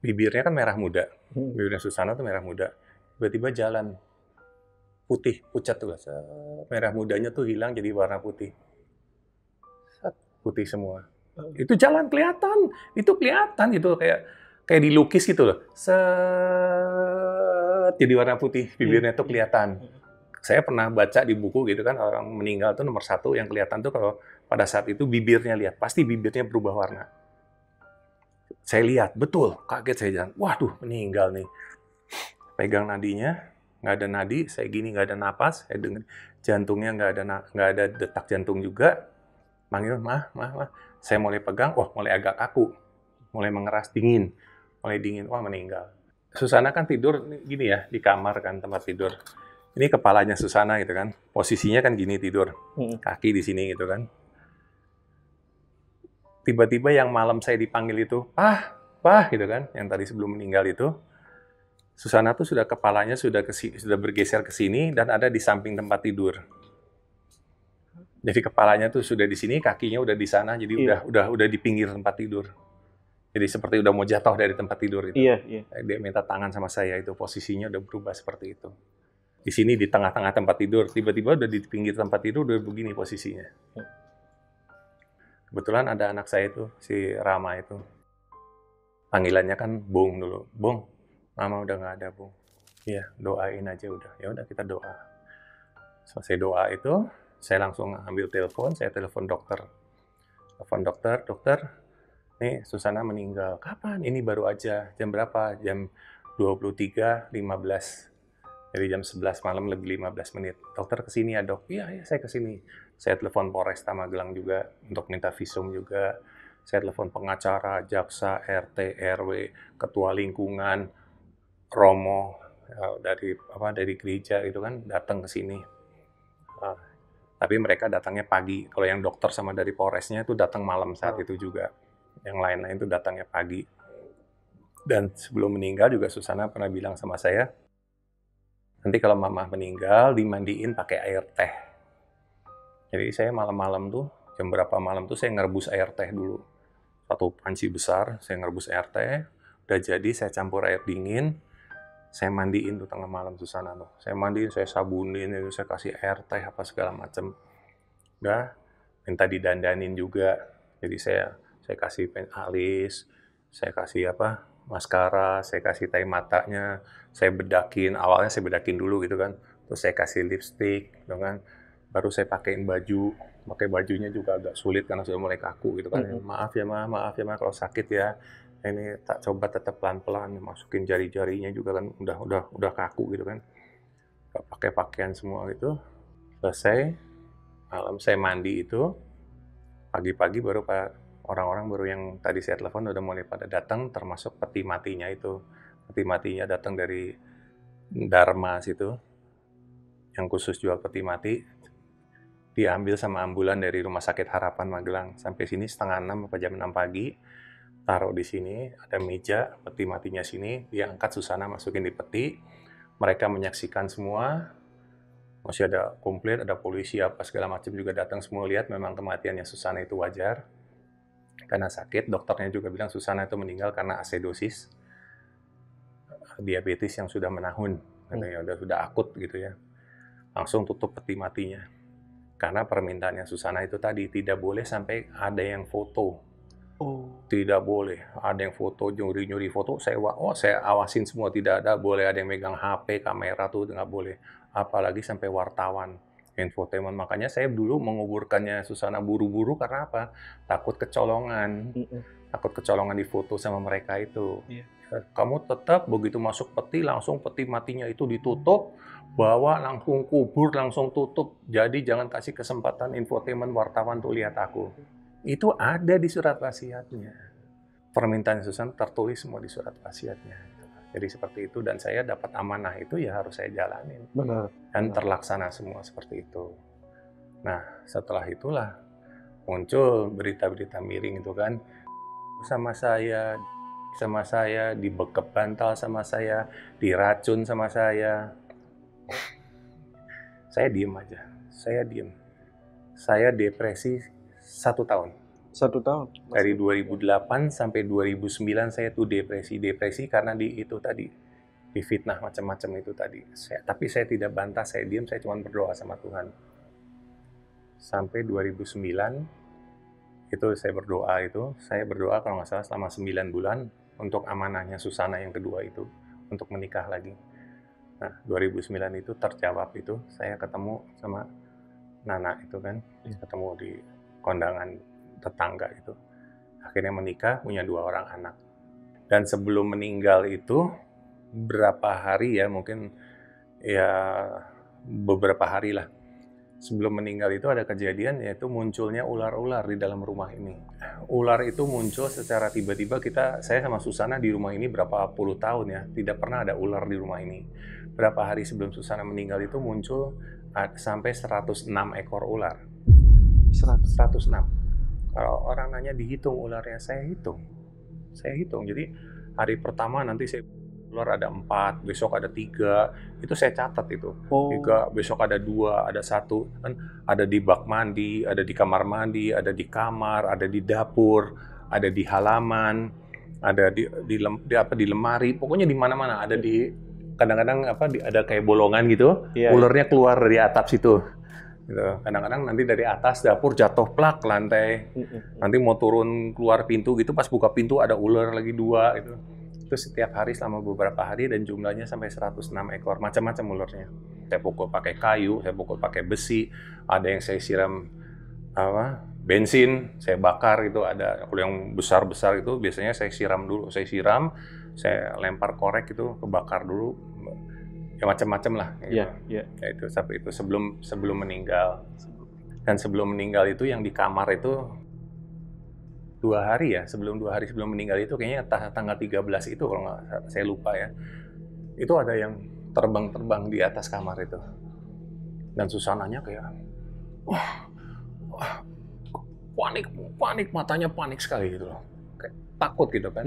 Bibirnya kan merah muda. Bibirnya Susana tuh merah muda. Tiba-tiba jalan. Putih, pucat tuh. Merah mudanya tuh hilang jadi warna putih. Putih semua. Itu jalan kelihatan. Itu kelihatan. Itu kayak dilukis gitu loh. Jadi warna putih. Bibirnya tuh kelihatan. Saya pernah baca di buku gitu kan, orang meninggal tuh nomor 1 yang kelihatan tuh kalau pada saat itu bibirnya lihat. Pasti bibirnya berubah warna. Saya lihat, betul. Kaget saya jalan. Waduh, meninggal nih. Pegang nadinya. Nggak ada nadi, saya gini nggak ada napas, saya dengar jantungnya nggak ada detak jantung juga. Manggil, "Mah. Saya mulai pegang, wah mulai agak kaku, mulai mengeras, dingin, wah meninggal. Susana kan tidur gini ya, di kamar kan tempat tidur. Ini kepalanya Susana gitu kan, posisinya kan gini tidur, kaki di sini gitu kan. Tiba-tiba yang malam saya dipanggil itu, Pah, gitu kan, yang tadi sebelum meninggal itu, Susana tuh kepalanya sudah bergeser ke sini dan ada di samping tempat tidur. Jadi kepalanya tuh sudah di sini, kakinya udah di sana, jadi udah di pinggir tempat tidur. Jadi seperti udah mau jatuh dari tempat tidur itu. Iya. Dia minta tangan sama saya, itu posisinya udah berubah seperti itu. Di sini di tengah-tengah tempat tidur, tiba-tiba udah di pinggir tempat tidur udah begini posisinya. Kebetulan ada anak saya itu, si Rama itu. Panggilannya kan Bung dulu. "Bung, Mama udah nggak ada, Bung." "Iya, doain aja udah." Ya udah kita doa. Selesai doa itu, saya langsung ambil telepon, saya telepon dokter. "Dokter, nih Susana meninggal. Kapan? Ini baru aja. Jam berapa? Jam 23.15. Jadi jam 11 malam lebih 15 menit. Dokter kesini ya dok? Iya, ya, saya kesini. Saya telepon Polresta Magelang juga untuk minta visum juga. Saya telepon pengacara, jaksa, RT, RW, ketua lingkungan, Romo dari gereja gitu kan datang ke sini. Tapi mereka datangnya pagi. Kalau yang dokter sama dari Polresnya itu datang malam saat itu juga. Yang lain-lain itu datangnya pagi. Dan sebelum meninggal juga Susana pernah bilang sama saya, nanti kalau mama meninggal dimandiin pakai air teh. Jadi saya malam-malam tuh, jam berapa malam tuh saya ngerebus air teh dulu. Satu panci besar, saya ngerebus air teh. Udah jadi saya campur air dingin, saya mandiin tuh tengah malam Susana tuh. Saya mandiin, saya sabunin, saya kasih air teh apa segala macem. Udah, minta didandanin juga. Jadi saya kasih pen alis, saya kasih maskara, saya kasih tai matanya, saya bedakin, awalnya saya bedakin dulu gitu kan, terus saya kasih lipstick, gitu kan, baru saya pakein baju, pakai bajunya juga agak sulit karena sudah mulai kaku gitu kan, maaf ya ma kalau sakit ya, ini tak coba tetap pelan-pelan, masukin jari-jarinya juga kan udah kaku gitu kan, gak pakai pakaian semua gitu, selesai, malam saya mandi itu, pagi-pagi baru orang-orang baru yang tadi saya telepon udah mulai pada datang, termasuk peti matinya itu. Peti matinya datang dari Dharma situ, yang khusus jual peti mati. Diambil sama ambulan dari Rumah Sakit Harapan Magelang. Sampai sini 5:30 atau jam 6 pagi. Taruh di sini, ada meja, peti matinya sini. Diangkat Susana, masukin di peti. Mereka menyaksikan semua. Masih ada komplit, ada polisi apa segala macam juga datang semua lihat memang kematiannya Susana itu wajar. Karena sakit, dokternya juga bilang Susana itu meninggal karena asedosis, diabetes yang sudah menahun, katanya sudah akut gitu ya. Langsung tutup peti matinya. Karena permintaannya Susana itu tadi tidak boleh sampai ada yang foto. Tidak boleh ada yang foto, nyuri foto. Saya awasin semua, tidak ada. Boleh ada yang megang HP, kamera tuh nggak boleh. Apalagi sampai wartawan. Infotainment. Makanya saya dulu menguburkannya Susana buru-buru karena apa? Takut kecolongan. Takut kecolongan di foto sama mereka itu. Kamu tetap begitu masuk peti, langsung peti matinya itu ditutup, bawa langsung kubur, langsung tutup. Jadi jangan kasih kesempatan infotainment wartawan tuh lihat aku. Itu ada di surat wasiatnya. Permintaan Susana tertulis semua di surat wasiatnya. Jadi seperti itu, dan saya dapat amanah itu ya harus saya jalanin. Benar. Dan terlaksana semua seperti itu. Nah, setelah itulah muncul berita-berita miring itu kan. Sama saya, dibekep bantal sama saya, diracun sama saya. Saya diem aja, Saya depresi 1 tahun. 1 tahun? Dari 2008 sampai 2009 saya tuh depresi karena difitnah macam-macam itu tadi. Tapi saya tidak bantah, saya diam, saya cuma berdoa sama Tuhan. Sampai 2009 itu saya berdoa kalau nggak salah selama 9 bulan untuk amanahnya Susana yang kedua itu, untuk menikah lagi. Nah, 2009 itu terjawab itu, saya ketemu sama Nana itu kan, ketemu di kondangan tetangga itu. Akhirnya menikah, punya 2 orang anak. Dan sebelum meninggal itu, berapa hari ya, mungkin ya beberapa hari lah. Sebelum meninggal itu ada kejadian, yaitu munculnya ular-ular di dalam rumah ini. Ular itu muncul secara tiba-tiba, saya sama Susana di rumah ini berapa puluh tahun ya, tidak pernah ada ular di rumah ini. Berapa hari sebelum Susana meninggal itu muncul sampai 106 ekor ular. 106. Kalau orang nanya dihitung ularnya, saya hitung. Jadi hari pertama nanti ular ada 4, besok ada 3, itu saya catat itu. 3, besok ada 2, ada 1, kan ada di bak mandi, ada di kamar mandi, ada di kamar, ada di dapur, ada di halaman, ada di lemari, pokoknya di mana-mana, ada di kadang-kadang ada kayak bolongan gitu, ularnya keluar dari atap situ. Gitu. Kadang-kadang nanti dari atas dapur jatuh plak lantai, nanti mau turun keluar pintu gitu, pas buka pintu ada ular lagi 2 gitu. Itu setiap hari selama beberapa hari dan jumlahnya sampai 106 ekor, macam-macam ularnya. Saya pukul pakai kayu, saya pukul pakai besi, ada yang saya siram bensin, saya bakar itu ada. Kalau yang besar-besar itu biasanya saya siram dulu. Saya lempar korek itu, kebakar dulu. Ya macam-macam lah. Gitu. Iya, iya. Ya, itu sampai itu sebelum meninggal. Dan sebelum meninggal itu yang di kamar itu 2 hari ya, 2 hari sebelum meninggal itu kayaknya tanggal 13 itu kalau nggak saya lupa ya. Itu ada yang terbang-terbang di atas kamar itu. Dan suasananya kayak wah, panik, matanya panik sekali gitu loh. Kayak takut gitu kan.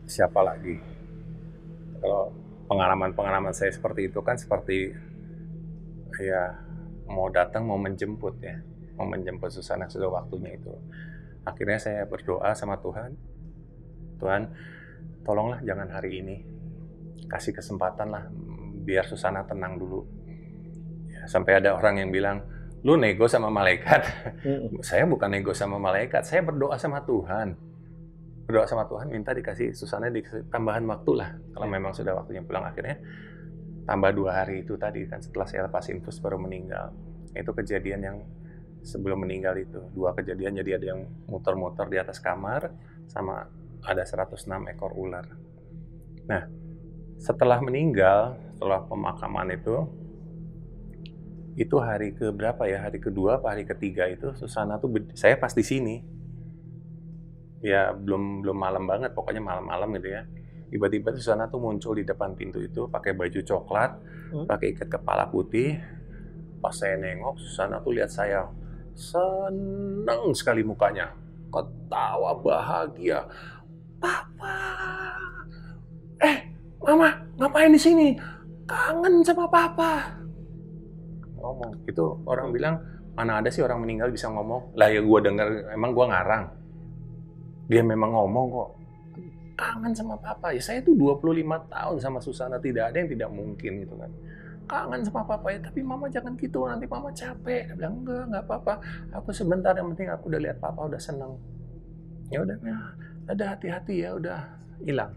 Siapa lagi? Kalau pengalaman-pengalaman saya seperti itu kan seperti ya mau datang mau menjemput ya. Mau menjemput Susana sudah waktunya itu. Akhirnya saya berdoa sama Tuhan. Tuhan, tolonglah jangan hari ini. Kasih kesempatan lah biar Susana tenang dulu. Ya, sampai ada orang yang bilang, lu nego sama malaikat. Saya bukan nego sama malaikat, saya berdoa sama Tuhan. Berdoa sama Tuhan, minta dikasih Susana dikasih tambahan waktu lah. Kalau memang sudah waktunya pulang, akhirnya tambah 2 hari itu tadi kan setelah saya lepas infus baru meninggal. Itu kejadian yang sebelum meninggal itu. 2 kejadian, jadi ada yang muter-muter di atas kamar sama ada 106 ekor ular. Nah, setelah meninggal, setelah pemakaman itu hari ke berapa ya? Hari kedua apa hari ketiga itu Susana tuh saya pas di sini. Ya belum malam banget, pokoknya malam-malam gitu ya. Tiba-tiba Susana tuh muncul di depan pintu itu pakai baju coklat, pakai ikat kepala putih. Pas saya nengok, Susana tuh lihat saya, seneng sekali mukanya, ketawa bahagia. Papa, Mama, ngapain di sini? Kangen sama Papa. Ngomong, itu orang bilang, mana ada sih orang meninggal bisa ngomong? Lah ya gue denger, emang gue ngarang. Dia memang ngomong kok. Kangen sama Papa. Ya saya tuh 25 tahun sama Susana, tidak ada yang tidak mungkin gitu kan. Kangen sama Papa ya, tapi Mama jangan gitu, nanti Mama capek. Dia bilang, enggak apa-apa. Aku sebentar, yang penting aku udah lihat Papa udah seneng. Ya udah, ada hati-hati ya, udah hilang.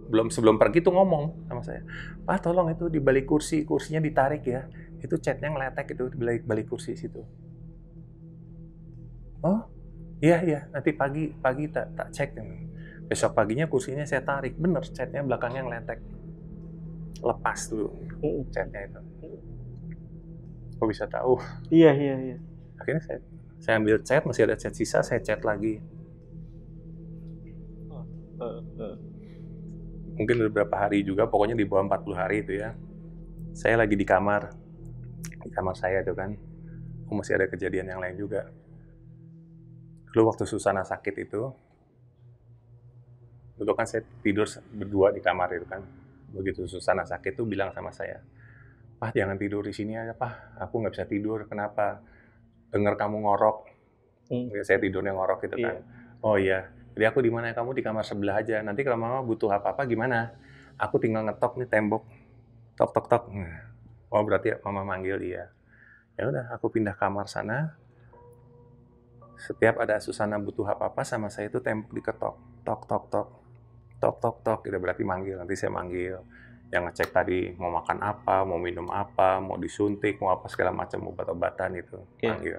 Sebelum pergi tuh ngomong sama saya, Pak tolong itu di balik kursinya ditarik ya, itu catnya ngeletek itu di balik kursi situ. Oh iya nanti pagi tak cek. Besok paginya kursinya saya tarik, bener catnya belakangnya ngeletek, lepas dulu catnya itu. Kok bisa tahu? Iya. Akhirnya saya ambil cat, masih ada cat sisa, saya cat lagi. Mungkin beberapa hari juga, pokoknya di bawah 40 hari itu ya. Saya lagi di kamar saya itu kan. Masih ada kejadian yang lain juga. Dulu waktu Susana sakit itu, dulu kan saya tidur berdua di kamar itu kan. Begitu Susana sakit tuh bilang sama saya, Pak jangan tidur di sini aja Pak, aku nggak bisa tidur, kenapa? Dengar kamu ngorok. Saya tidurnya ngorok gitu kan. Oh iya. Jadi aku di mana? Kamu di kamar sebelah aja. Nanti kalau Mama butuh apa-apa gimana? Aku tinggal ngetok nih tembok. Tok. Oh berarti Mama manggil dia. Ya udah, aku pindah kamar sana. Setiap ada Susana butuh apa-apa sama saya itu tembok diketok. Tok. Itu berarti manggil. Nanti saya manggil. Yang ngecek tadi mau makan apa, mau minum apa, mau disuntik, mau apa segala macam obat-obatan itu manggil.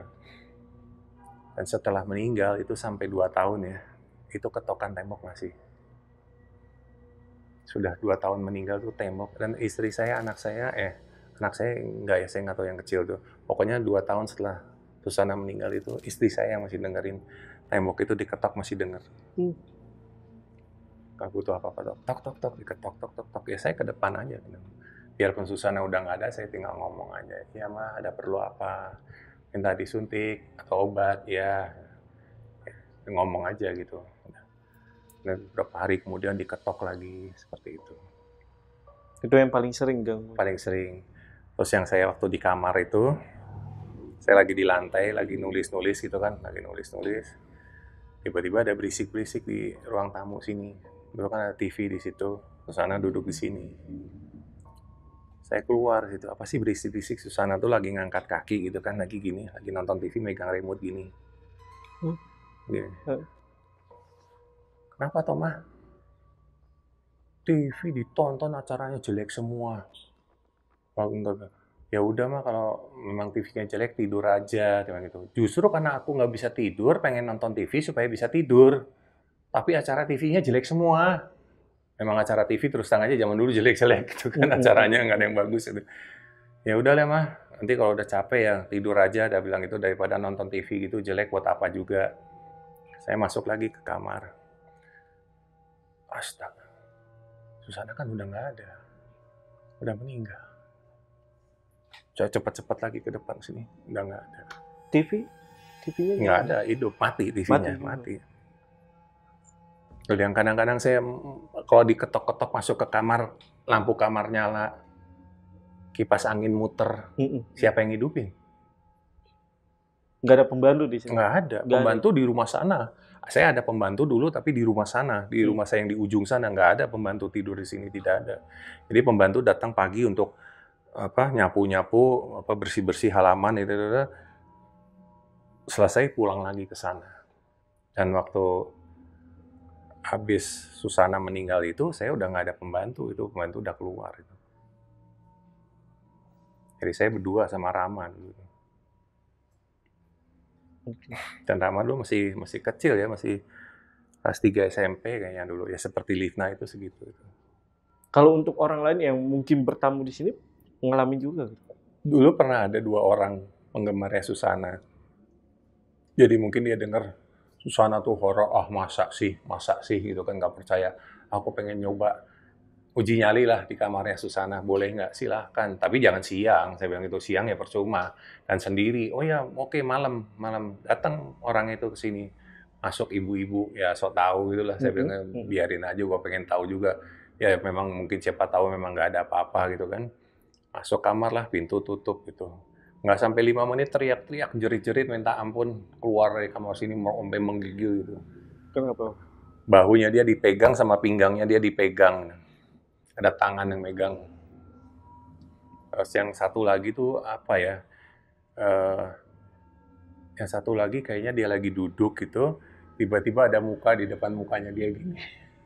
Dan setelah meninggal itu sampai 2 tahun ya. Itu ketokan tembok masih. Sudah 2 tahun meninggal tuh tembok. Dan istri saya, anak saya enggak ya, saya nggak tahu yang kecil tuh. Pokoknya 2 tahun setelah Susana meninggal itu, istri saya yang masih dengerin tembok itu diketok, masih denger. Gak butuh apa-apa, tok, diketok, tok. Ya saya ke depan aja. Biarpun Susana udah nggak ada, saya tinggal ngomong aja. Ya Ma, ada perlu apa? Minta disuntik atau obat, ya. Ngomong aja gitu. Dan beberapa hari kemudian diketok lagi seperti itu. Itu yang paling sering ganggu? Paling sering. Terus yang saya waktu di kamar itu, saya lagi di lantai, lagi nulis-nulis gitu kan, tiba-tiba ada berisik-berisik di ruang tamu sini. Dulu kan ada TV di situ, Susana duduk di sini. Saya keluar gitu, apa sih berisik-berisik? Susana tuh lagi ngangkat kaki gitu kan, lagi gini, lagi nonton TV megang remote gini. Gini. Kenapa Tomah? TV ditonton acaranya jelek semua. Kalau enggak. Ya udah mah kalau memang TV-nya jelek tidur aja, dia bilang gitu. Justru karena aku nggak bisa tidur, pengen nonton TV supaya bisa tidur. Tapi acara TV-nya jelek semua. Memang acara TV terus terang aja zaman dulu jelek-jelek gitu kan, acaranya nggak ada yang bagus itu. Ya udah lah mah, nanti kalau udah capek ya tidur aja, dia bilang itu daripada nonton TV gitu jelek buat apa juga. Saya masuk lagi ke kamar. Astaga, Susana kan udah nggak ada, udah meninggal. Saya cepat-cepat lagi ke depan sini, udah nggak ada. TV-nya Nggak ada, hidup, mati TV-nya, mati. Yang kadang-kadang saya kalau diketok-ketok masuk ke kamar, lampu kamar nyala, kipas angin muter, siapa yang hidupin? Nggak ada pembantu di sini? Nggak ada, pembantu di rumah sana. Saya ada pembantu dulu, tapi di rumah sana, di rumah saya yang di ujung sana, nggak ada pembantu tidur di sini, tidak ada. Jadi pembantu datang pagi untuk nyapu-nyapu, bersih-bersih halaman itu. Selesai pulang lagi ke sana. Dan waktu habis Susana meninggal itu, saya udah nggak ada pembantu, itu pembantu udah keluar. Itu. Jadi saya berdua sama Rama dulu. Dan Rama dulu masih kecil ya, masih kelas 3 SMP kayaknya dulu. Ya seperti Livna itu segitu. Kalau untuk orang lain yang mungkin bertamu di sini, ngalamin juga? Dulu pernah ada 2 orang penggemarnya Susana. Jadi mungkin dia dengar Susana tuh horor, masa sih gitu kan, nggak percaya. Aku pengen nyoba uji nyali lah di kamarnya Susana, boleh nggak? Silahkan, tapi jangan siang. Saya bilang itu siang ya percuma. Dan sendiri, oh ya oke malam datang orang itu ke sini. Masuk ibu-ibu, ya sok tahu gitu lah. Saya bilang biarin aja, gua pengen tahu juga. Ya memang mungkin siapa tahu memang nggak ada apa-apa gitu kan. Masuk kamar lah, pintu tutup gitu. Nggak sampai 5 menit teriak-teriak, jerit-jerit minta ampun, keluar dari kamar sini sampai menggigil gitu. Kenapa? Bahunya dia dipegang sama pinggangnya dia dipegang. Ada tangan yang megang. Terus yang satu lagi tuh apa ya? Yang satu lagi kayaknya dia lagi duduk gitu, tiba-tiba ada muka di depan mukanya dia gini.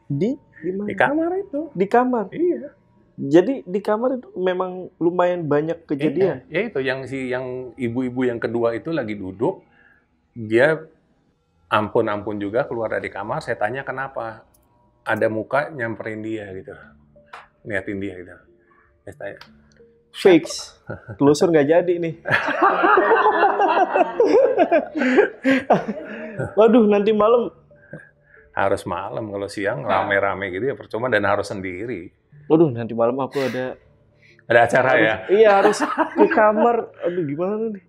Di mana? Di kamar itu. Di kamar? Iya. Jadi di kamar itu memang lumayan banyak kejadian. Ya itu yang ibu-ibu yang kedua itu lagi duduk, dia ampun juga keluar dari kamar. Saya tanya kenapa, ada muka nyamperin dia gitu, liatin dia gitu. Saya tanya, fix, telusur nggak jadi nih. Waduh, nanti malam. Harus malam, kalau siang rame-rame gitu ya percuma, dan harus sendiri. Waduh, nanti malam aku ada acara ya? Iya, harus ke kamar. Aduh, gimana nih?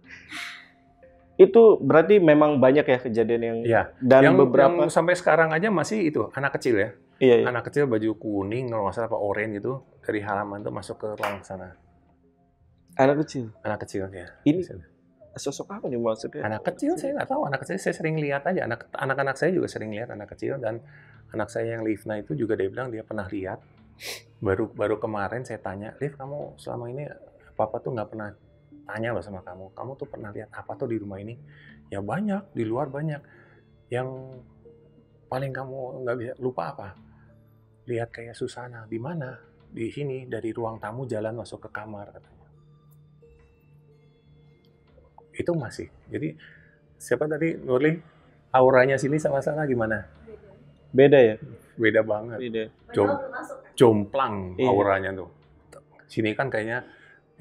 Itu berarti memang banyak ya kejadian yang... Iya. Dan beberapa... Yang sampai sekarang aja masih itu, anak kecil ya? Iya. Anak kecil baju kuning, kalau nggak salah apa oranye gitu, dari halaman tuh masuk ke ruang sana. Anak kecil? Anak kecil, ya. Ini sosok apa nih maksudnya? Anak kecil saya nggak tahu, anak kecil saya sering lihat aja. Anak-anak saya juga sering lihat anak kecil, dan anak saya yang Livna itu juga dia bilang dia pernah lihat. Baru kemarin saya tanya, Liv, kamu selama ini papa tuh nggak pernah tanya loh sama kamu tuh pernah lihat apa tuh di rumah ini? Ya banyak, di luar banyak. Yang paling kamu nggak bisa lupa apa? Lihat kayak Susana, di mana? Di sini, dari ruang tamu jalan masuk ke kamar katanya. Itu masih. Jadi siapa tadi, Nurli? Auranya sini sama sana gimana? Beda ya? Beda banget. Beda. Jomplang auranya tuh. Sini kan kayaknya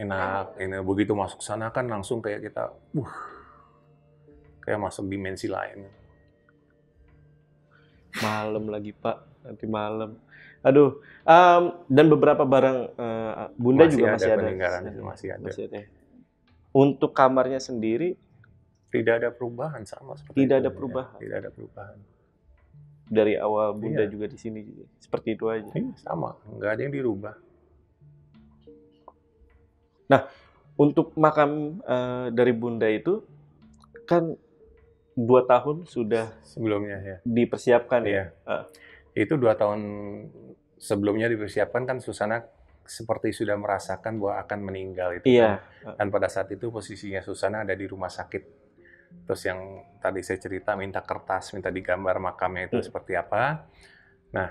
enak, begitu masuk sana kan langsung kayak kita, kayak masuk dimensi lain. Malam lagi Pak, nanti malam. Aduh, dan beberapa barang Bunda juga masih ada. Peninggalan itu masih ada. Untuk kamarnya sendiri tidak ada perubahan, sama seperti tidak itu, ada perubahan. Ya. Tidak ada perubahan. Dari awal Bunda juga di sini juga seperti itu aja. Sama, nggak ada yang dirubah. Nah, untuk makam dari Bunda itu kan 2 tahun sudah sebelumnya ya dipersiapkan ya. Itu 2 tahun sebelumnya dipersiapkan kan Susana seperti sudah merasakan bahwa akan meninggal itu. Iya. Kan. Dan pada saat itu posisinya Susana ada di rumah sakit. Terus yang tadi saya cerita minta kertas, minta digambar makamnya itu seperti apa. Nah,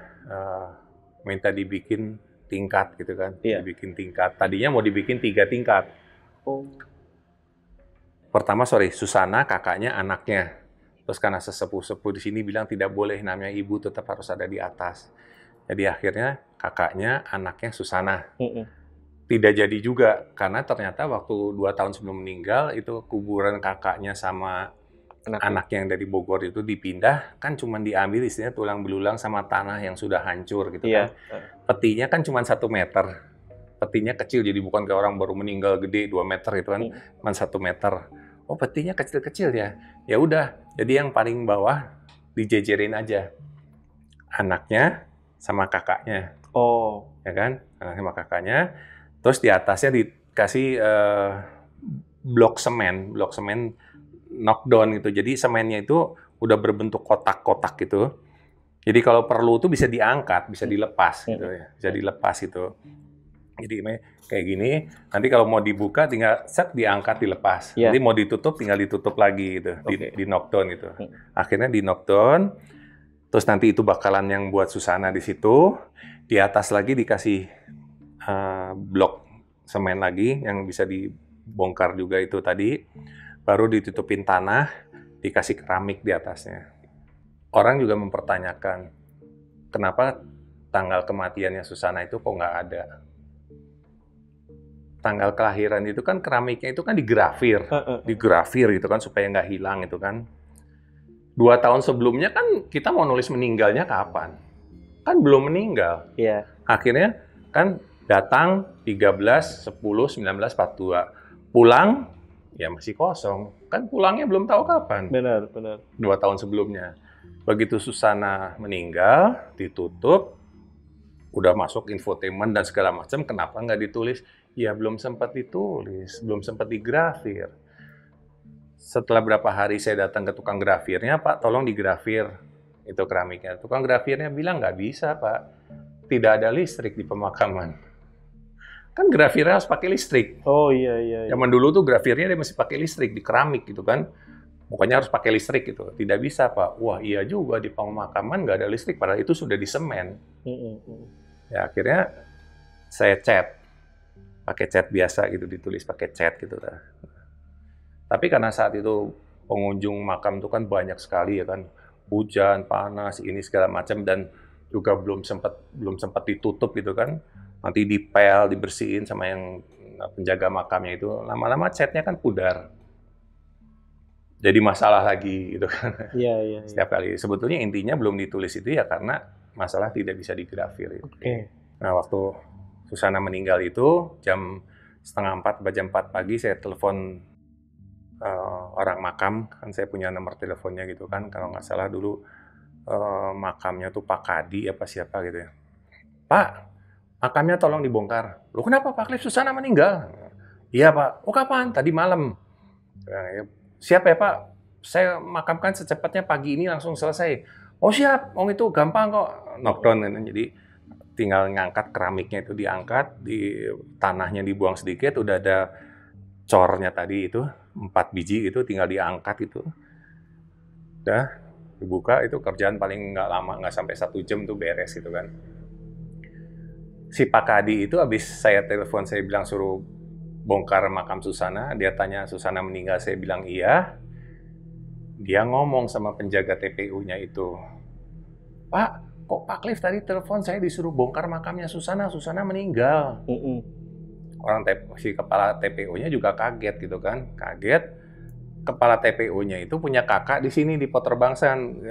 minta dibikin tingkat gitu kan, Iya. dibikin tingkat. Tadinya mau dibikin 3 tingkat. Oh. Pertama, Susana, kakaknya, anaknya. Terus karena sesepuh-sepuh di sini bilang tidak boleh, namanya ibu tetap harus ada di atas. Jadi akhirnya kakaknya, anaknya, Susana. Tidak jadi juga, karena ternyata waktu 2 tahun sebelum meninggal, itu kuburan kakaknya sama anak yang dari Bogor itu dipindah, kan cuma diambil istilahnya tulang belulang sama tanah yang sudah hancur gitu kan. Petinya kan cuma 1 meter. Petinya kecil, jadi bukan kayak orang baru meninggal gede 2 meter gitu kan, cuma 1 meter. Oh, petinya kecil-kecil ya. Ya udah, jadi yang paling bawah dijejerin aja. Anaknya sama kakaknya. Oh. Ya kan? Anaknya sama kakaknya. Terus di atasnya dikasih blok semen knockdown gitu. Jadi semennya itu udah berbentuk kotak-kotak gitu. Jadi kalau perlu tuh bisa diangkat, bisa dilepas gitu ya. Bisa dilepas gitu. Jadi kayak gini, nanti kalau mau dibuka tinggal set diangkat dilepas. Nanti mau ditutup tinggal ditutup lagi gitu, di knockdown gitu. Akhirnya di knockdown, terus nanti itu bakalan yang buat Susana di situ. Di atas lagi dikasih blok semen lagi yang bisa dibongkar juga itu tadi. Baru ditutupin tanah, dikasih keramik di atasnya. Orang juga mempertanyakan, kenapa tanggal kematiannya Susana itu kok nggak ada? Tanggal kelahiran itu kan keramiknya itu kan digrafir gitu kan supaya nggak hilang itu kan. 2 tahun sebelumnya kan kita mau nulis meninggalnya kapan? Kan belum meninggal. Iya. Akhirnya kan datang 13/10/1942. Pulang ya masih kosong. Kan pulangnya belum tahu kapan. Benar. 2 tahun sebelumnya. Begitu Susana meninggal, ditutup, udah masuk infotainment dan segala macam, kenapa nggak ditulis? Ya belum sempat ditulis, belum sempat digrafir. Setelah berapa hari saya datang ke tukang grafirnya, Pak, tolong digrafir itu keramiknya. Tukang grafirnya bilang nggak bisa, Pak. Tidak ada listrik di pemakaman. Kan grafirnya harus pakai listrik. Oh iya. Zaman dulu tuh grafirnya dia masih pakai listrik di keramik gitu kan. Pokoknya harus pakai listrik gitu. Tidak bisa, Pak. Wah, iya juga di pemakaman nggak ada listrik, padahal itu sudah di semen. Ya akhirnya saya cat. Pakai cat biasa gitu, ditulis pakai cat gitu. Tapi karena saat itu pengunjung makam itu kan banyak sekali ya kan. Hujan, panas, ini segala macam, dan juga belum sempat ditutup gitu kan. Nanti dipel, dibersihin sama yang penjaga makamnya itu. Lama-lama catnya kan pudar. Jadi masalah lagi gitu kan. Iya. Setiap kali. Sebetulnya intinya belum ditulis itu ya karena masalah tidak bisa digrafir. Nah, waktu Susana meninggal itu jam 3:30 atau jam 4 pagi saya telepon orang makam, kan saya punya nomor teleponnya gitu kan, kalau nggak salah dulu makamnya tuh Pak Kadi apa siapa gitu ya. Pak, makamnya tolong dibongkar. Loh kenapa Pak Cliff, Susana meninggal? Iya Pak. Oh kapan? Tadi malam. Siap ya Pak, saya makamkan secepatnya pagi ini langsung selesai. Oh siap, itu gampang kok. Knockdown, jadi tinggal ngangkat keramiknya itu diangkat, di tanahnya dibuang sedikit, udah ada cornya tadi itu 4 biji itu tinggal diangkat itu. Udah dibuka, itu kerjaan paling nggak lama, nggak sampai 1 jam tuh beres gitu kan. Si Pak Kadi itu habis saya telepon, saya bilang suruh bongkar makam Susana, dia tanya Susana meninggal, saya bilang iya. Dia ngomong sama penjaga TPU-nya itu, Pak, kok Pak Cliff tadi telepon saya disuruh bongkar makamnya Susana meninggal. Orang si kepala TPU-nya juga kaget gitu kan, kaget. Kepala TPU-nya itu punya kakak di sini di Poterbangsan,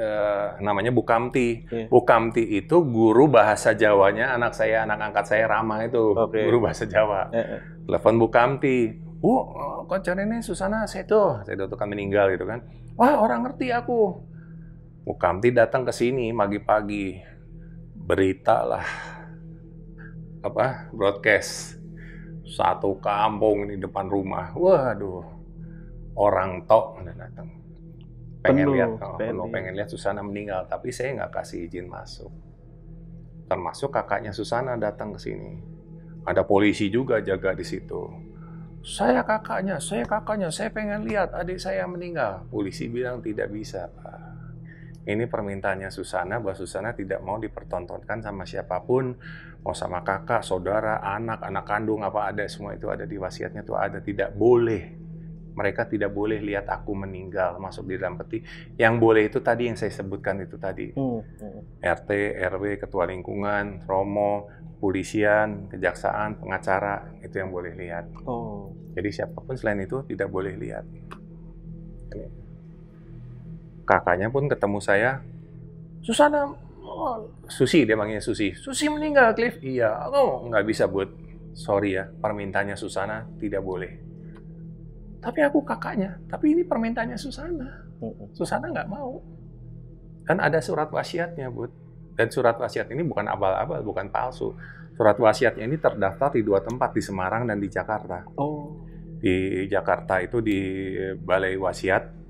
namanya Bu Kamti. Bu Kamti itu guru bahasa Jawanya anak saya, anak angkat saya Rama itu, guru bahasa Jawa. Telepon Bu Kamti, Bu, kok caranya Susana Sedo kan meninggal gitu kan. Wah, orang ngerti aku. Bu Kamti datang ke sini pagi-pagi, berita lah, broadcast, 1 kampung di depan rumah. Waduh, orang tok datang. Pengen lihat Susana meninggal, tapi saya nggak kasih izin masuk. Termasuk kakaknya Susana datang ke sini. Ada polisi juga jaga di situ. Saya kakaknya, saya pengen lihat adik saya meninggal. Polisi bilang tidak bisa, Pak. Ini permintaannya Susana, bahwa Susana tidak mau dipertontonkan sama siapapun, mau sama kakak, saudara, anak kandung, apa ada, semua itu ada di wasiatnya tuh ada. Tidak boleh. Mereka tidak boleh lihat aku meninggal, masuk di dalam peti. Yang boleh itu tadi yang saya sebutkan itu tadi. RT, RW, ketua lingkungan, romo, polisian, kejaksaan, pengacara, itu yang boleh lihat. Jadi siapapun selain itu tidak boleh lihat. Kakaknya pun ketemu saya, Susana, Susi, dia manggilnya Susi. Susi meninggal, Cliff. Iya, nggak bisa, Bud. Sorry ya, permintaannya Susana tidak boleh. Tapi aku kakaknya, tapi ini permintaannya Susana. Susana nggak mau. Kan ada surat wasiatnya, Bud. Dan surat wasiat ini bukan abal-abal, bukan palsu. Surat wasiatnya ini terdaftar di 2 tempat, di Semarang dan di Jakarta. Di Jakarta itu di Balai Wasiat,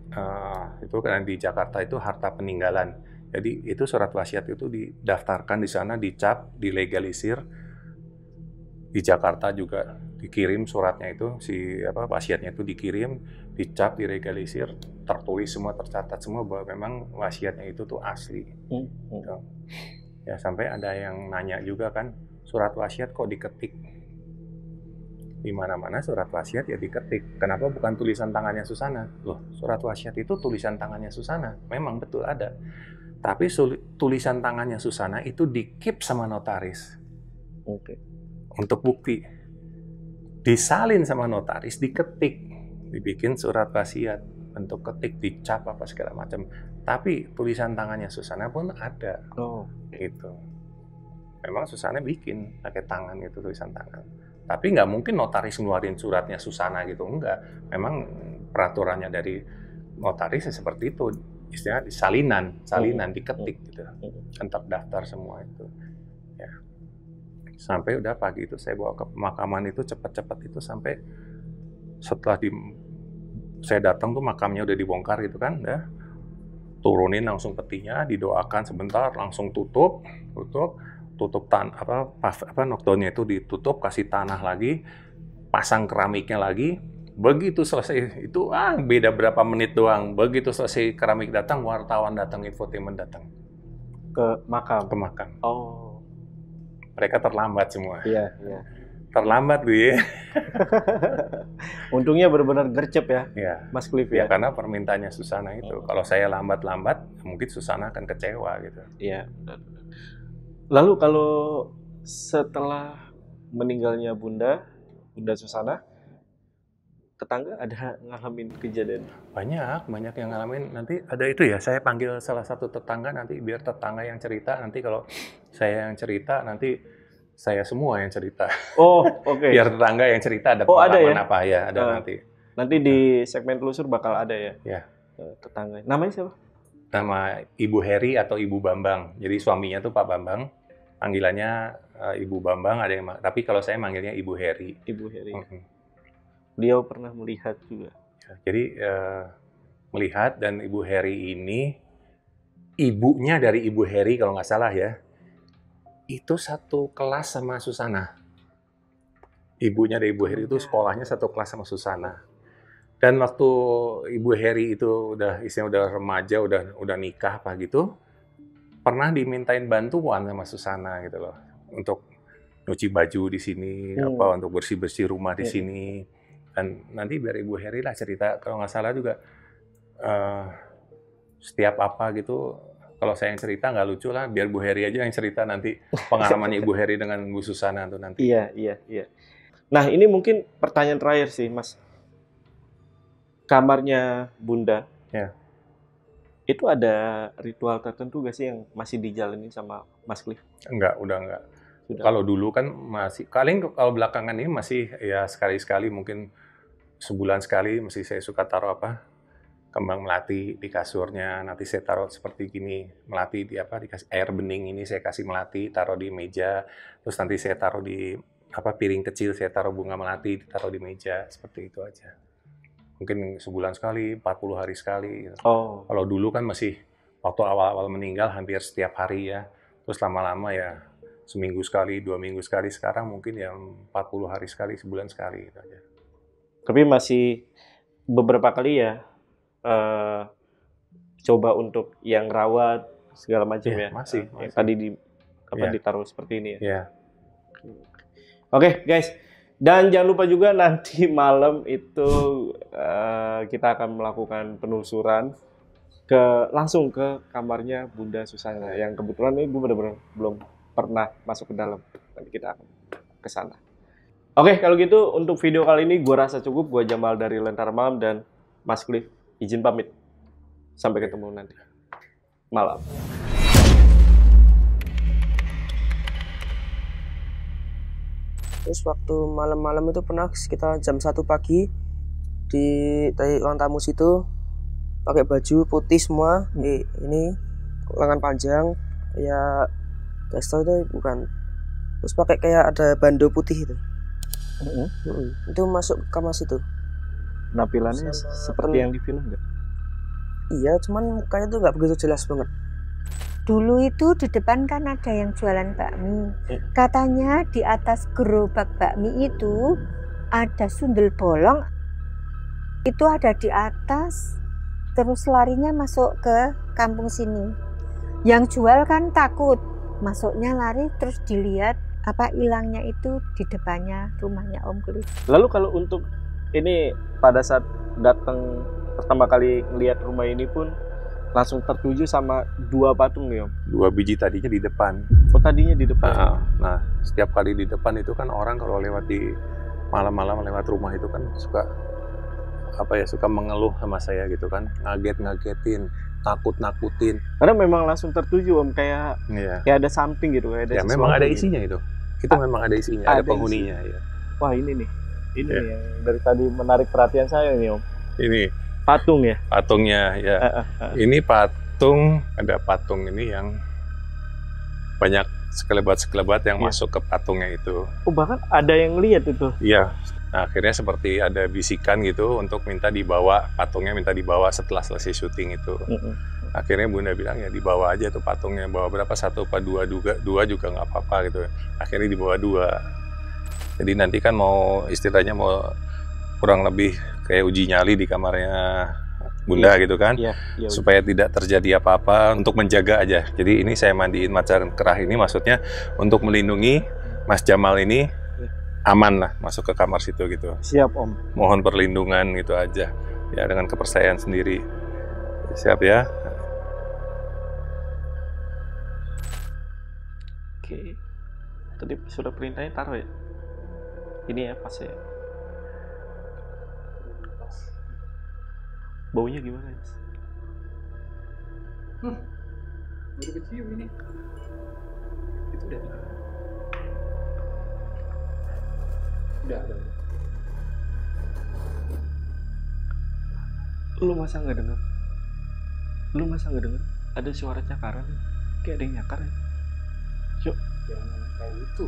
itu kan di Jakarta itu harta peninggalan. Jadi itu surat wasiat itu didaftarkan di sana, dicap, dilegalisir. Di Jakarta juga dikirim suratnya itu, wasiatnya itu dikirim, dicap, dilegalisir, tertulis semua, tercatat semua bahwa memang wasiatnya itu tuh asli. Gitu. Ya sampai ada yang nanya juga kan, surat wasiat kok diketik? Di mana-mana surat wasiat ya diketik. Kenapa bukan tulisan tangannya Susana? Loh, surat wasiat itu tulisan tangannya Susana. Memang betul ada. Tapi tulisan tangannya Susana itu di-keep sama notaris. Untuk bukti. Disalin sama notaris, diketik. Dibikin surat wasiat. Bentuk ketik, dicap apa segala macam. Tapi tulisan tangannya Susana pun ada. Gitu. Memang Susana bikin pakai tangan itu, tulisan tangan. Tapi nggak mungkin notaris ngeluarin suratnya Susana gitu, enggak. Memang peraturannya dari notaris seperti itu, istilahnya salinan diketik gitu, kan terdaftar semua itu. Ya. Sampai udah pagi itu saya bawa ke pemakaman itu cepat-cepat itu sampai setelah saya datang tuh makamnya udah dibongkar gitu kan, udah turunin langsung petinya, didoakan sebentar, langsung tutup knockdownnya itu ditutup, kasih tanah lagi, pasang keramiknya lagi. Begitu selesai itu beda berapa menit doang. Begitu selesai keramik datang, wartawan datang, infotainment datang ke makam. Mereka terlambat semua. Iya. Terlambat tuh ya. Untungnya benar-benar gercep ya, Mas Cliff ya. Karena permintaannya Susana itu. Kalau saya lambat-lambat, mungkin Susana akan kecewa gitu. Iya. Lalu kalau setelah meninggalnya Bunda Susana, tetangga ada ngalamin kejadian? Banyak yang ngalamin. Nanti ada itu ya, saya panggil salah satu tetangga nanti biar tetangga yang cerita. Nanti kalau saya yang cerita, nanti saya semua yang cerita. Oke. Biar tetangga yang cerita ada pengalaman apa ya, ada nanti. Nanti di segmen telusur bakal ada ya? Ya. Tetangga. Namanya siapa? Nama Ibu Heri atau Ibu Bambang. Jadi suaminya tuh Pak Bambang. Panggilannya Ibu Bambang, ada yang tapi kalau saya manggilnya Ibu Heri. Ibu Heri. Beliau pernah melihat juga. Jadi melihat, dan Ibu Heri ini ibunya dari Ibu Heri kalau nggak salah ya, itu satu kelas sama Susana. Ibunya dari Ibu Heri itu sekolahnya satu kelas sama Susana. Dan waktu Ibu Heri itu udah remaja, udah nikah apa gitu, pernah dimintain bantuan sama Susana gitu loh, untuk nyuci baju di sini, untuk bersih-bersih rumah di sini. Dan nanti biar Ibu Heri lah cerita, kalau nggak salah juga setiap apa gitu, kalau saya yang cerita nggak lucu lah, biar Bu Heri aja yang cerita nanti pengalamannya Ibu Heri dengan Bu Susana tuh nanti. Iya. Nah ini mungkin pertanyaan terakhir sih Mas. Kamarnya Bunda. Ya. Itu ada ritual tertentu gak sih yang masih dijalani sama Mas Cliff? Enggak, udah enggak. Kalau dulu kan masih, kalau belakangan ini masih ya sekali-sekali, mungkin sebulan sekali masih saya suka taruh kembang melati di kasurnya. Nanti saya taruh seperti gini, melati dikasih air bening ini saya kasih melati, taruh di meja. Terus nanti saya taruh di piring kecil, saya taruh bunga melati, ditaruh di meja, seperti itu aja. Mungkin sebulan sekali, 40 hari sekali. Gitu. Kalau dulu kan masih waktu awal-awal meninggal hampir setiap hari ya. Terus lama-lama ya seminggu sekali, 2 minggu sekali. Sekarang mungkin ya 40 hari sekali, sebulan sekali gitu aja. Tapi masih beberapa kali ya coba untuk yang rawat segala macam Iya, ya. masih. Yang tadi Iya. ditaruh seperti ini ya. Iya. Oke, guys. Dan jangan lupa juga nanti malam itu kita akan melakukan penelusuran langsung ke kamarnya Bunda Susana yang kebetulan ini gue benar-benar belum pernah masuk ke dalam. Nanti kita akan ke sana. Oke, kalau gitu untuk video kali ini gue rasa cukup. Gue Jamal dari Lentera Malam dan Mas Cliff izin pamit. Sampai ketemu nanti malam. Terus waktu malam-malam itu pernah sekitar jam 1 pagi dari ruang tamu situ pakai baju putih semua, ini lengan panjang, ya gestor itu bukan. Terus pakai kayak ada bando putih itu. Itu masuk ke kamar situ. Penampilannya seperti yang di film nggak? Iya, cuman mukanya tuh nggak begitu jelas banget. Dulu itu di depan kan ada yang jualan bakmi. Katanya di atas gerobak bakmi itu ada sundel bolong. Itu ada di atas, terus larinya masuk ke kampung sini. Yang jual kan takut, masuknya lari terus dilihat apa hilangnya itu di depannya rumahnya Om Cliff. Lalu kalau untuk ini pada saat datang pertama kali lihat rumah ini pun langsung tertuju sama 2 patung nih Om. 2 biji tadinya di depan. Oh tadinya di depan. Nah, setiap kali di depan itu kan orang kalau lewat di malam-malam lewat rumah itu kan suka mengeluh sama saya gitu kan, ngagetin, nakutin. Karena memang langsung tertuju Om, kayak ada something gitu, kayak ada ya memang ada isinya gitu. Itu memang ada isinya, ada penghuninya ya. Wah ini nih yang dari tadi menarik perhatian saya nih Om. Ini patung ya? Patungnya ya. Ini patung, ada patung ini yang banyak sekelebat yang masuk ke patungnya itu. Oh bahkan ada yang lihat itu? Iya. Nah, akhirnya seperti ada bisikan gitu untuk patungnya minta dibawa setelah selesai syuting itu. Akhirnya Bunda bilang ya dibawa aja tuh patungnya, bawa berapa, 1 apa 2 juga nggak apa-apa gitu. Akhirnya dibawa 2. Jadi nanti kan istilahnya mau kurang lebih kayak uji nyali di kamarnya Bunda gitu kan, supaya tidak terjadi apa-apa, untuk menjaga aja. Jadi ini saya mandiin macan kerah ini maksudnya untuk melindungi Mas Jamal ini aman lah masuk ke kamar situ gitu. Siap Om. Mohon perlindungan gitu aja ya, dengan kepercayaan sendiri. Siap ya. Oke. Tadi sudah perintahnya taruh ya. Ini ya pas ya. Baunya gimana ya? Baru kecium ini. Itu udah. Lu masa nggak dengar? Ada suara cakaran, kayak ada yang nyakar ya. Yuk. Jangan kayak itu,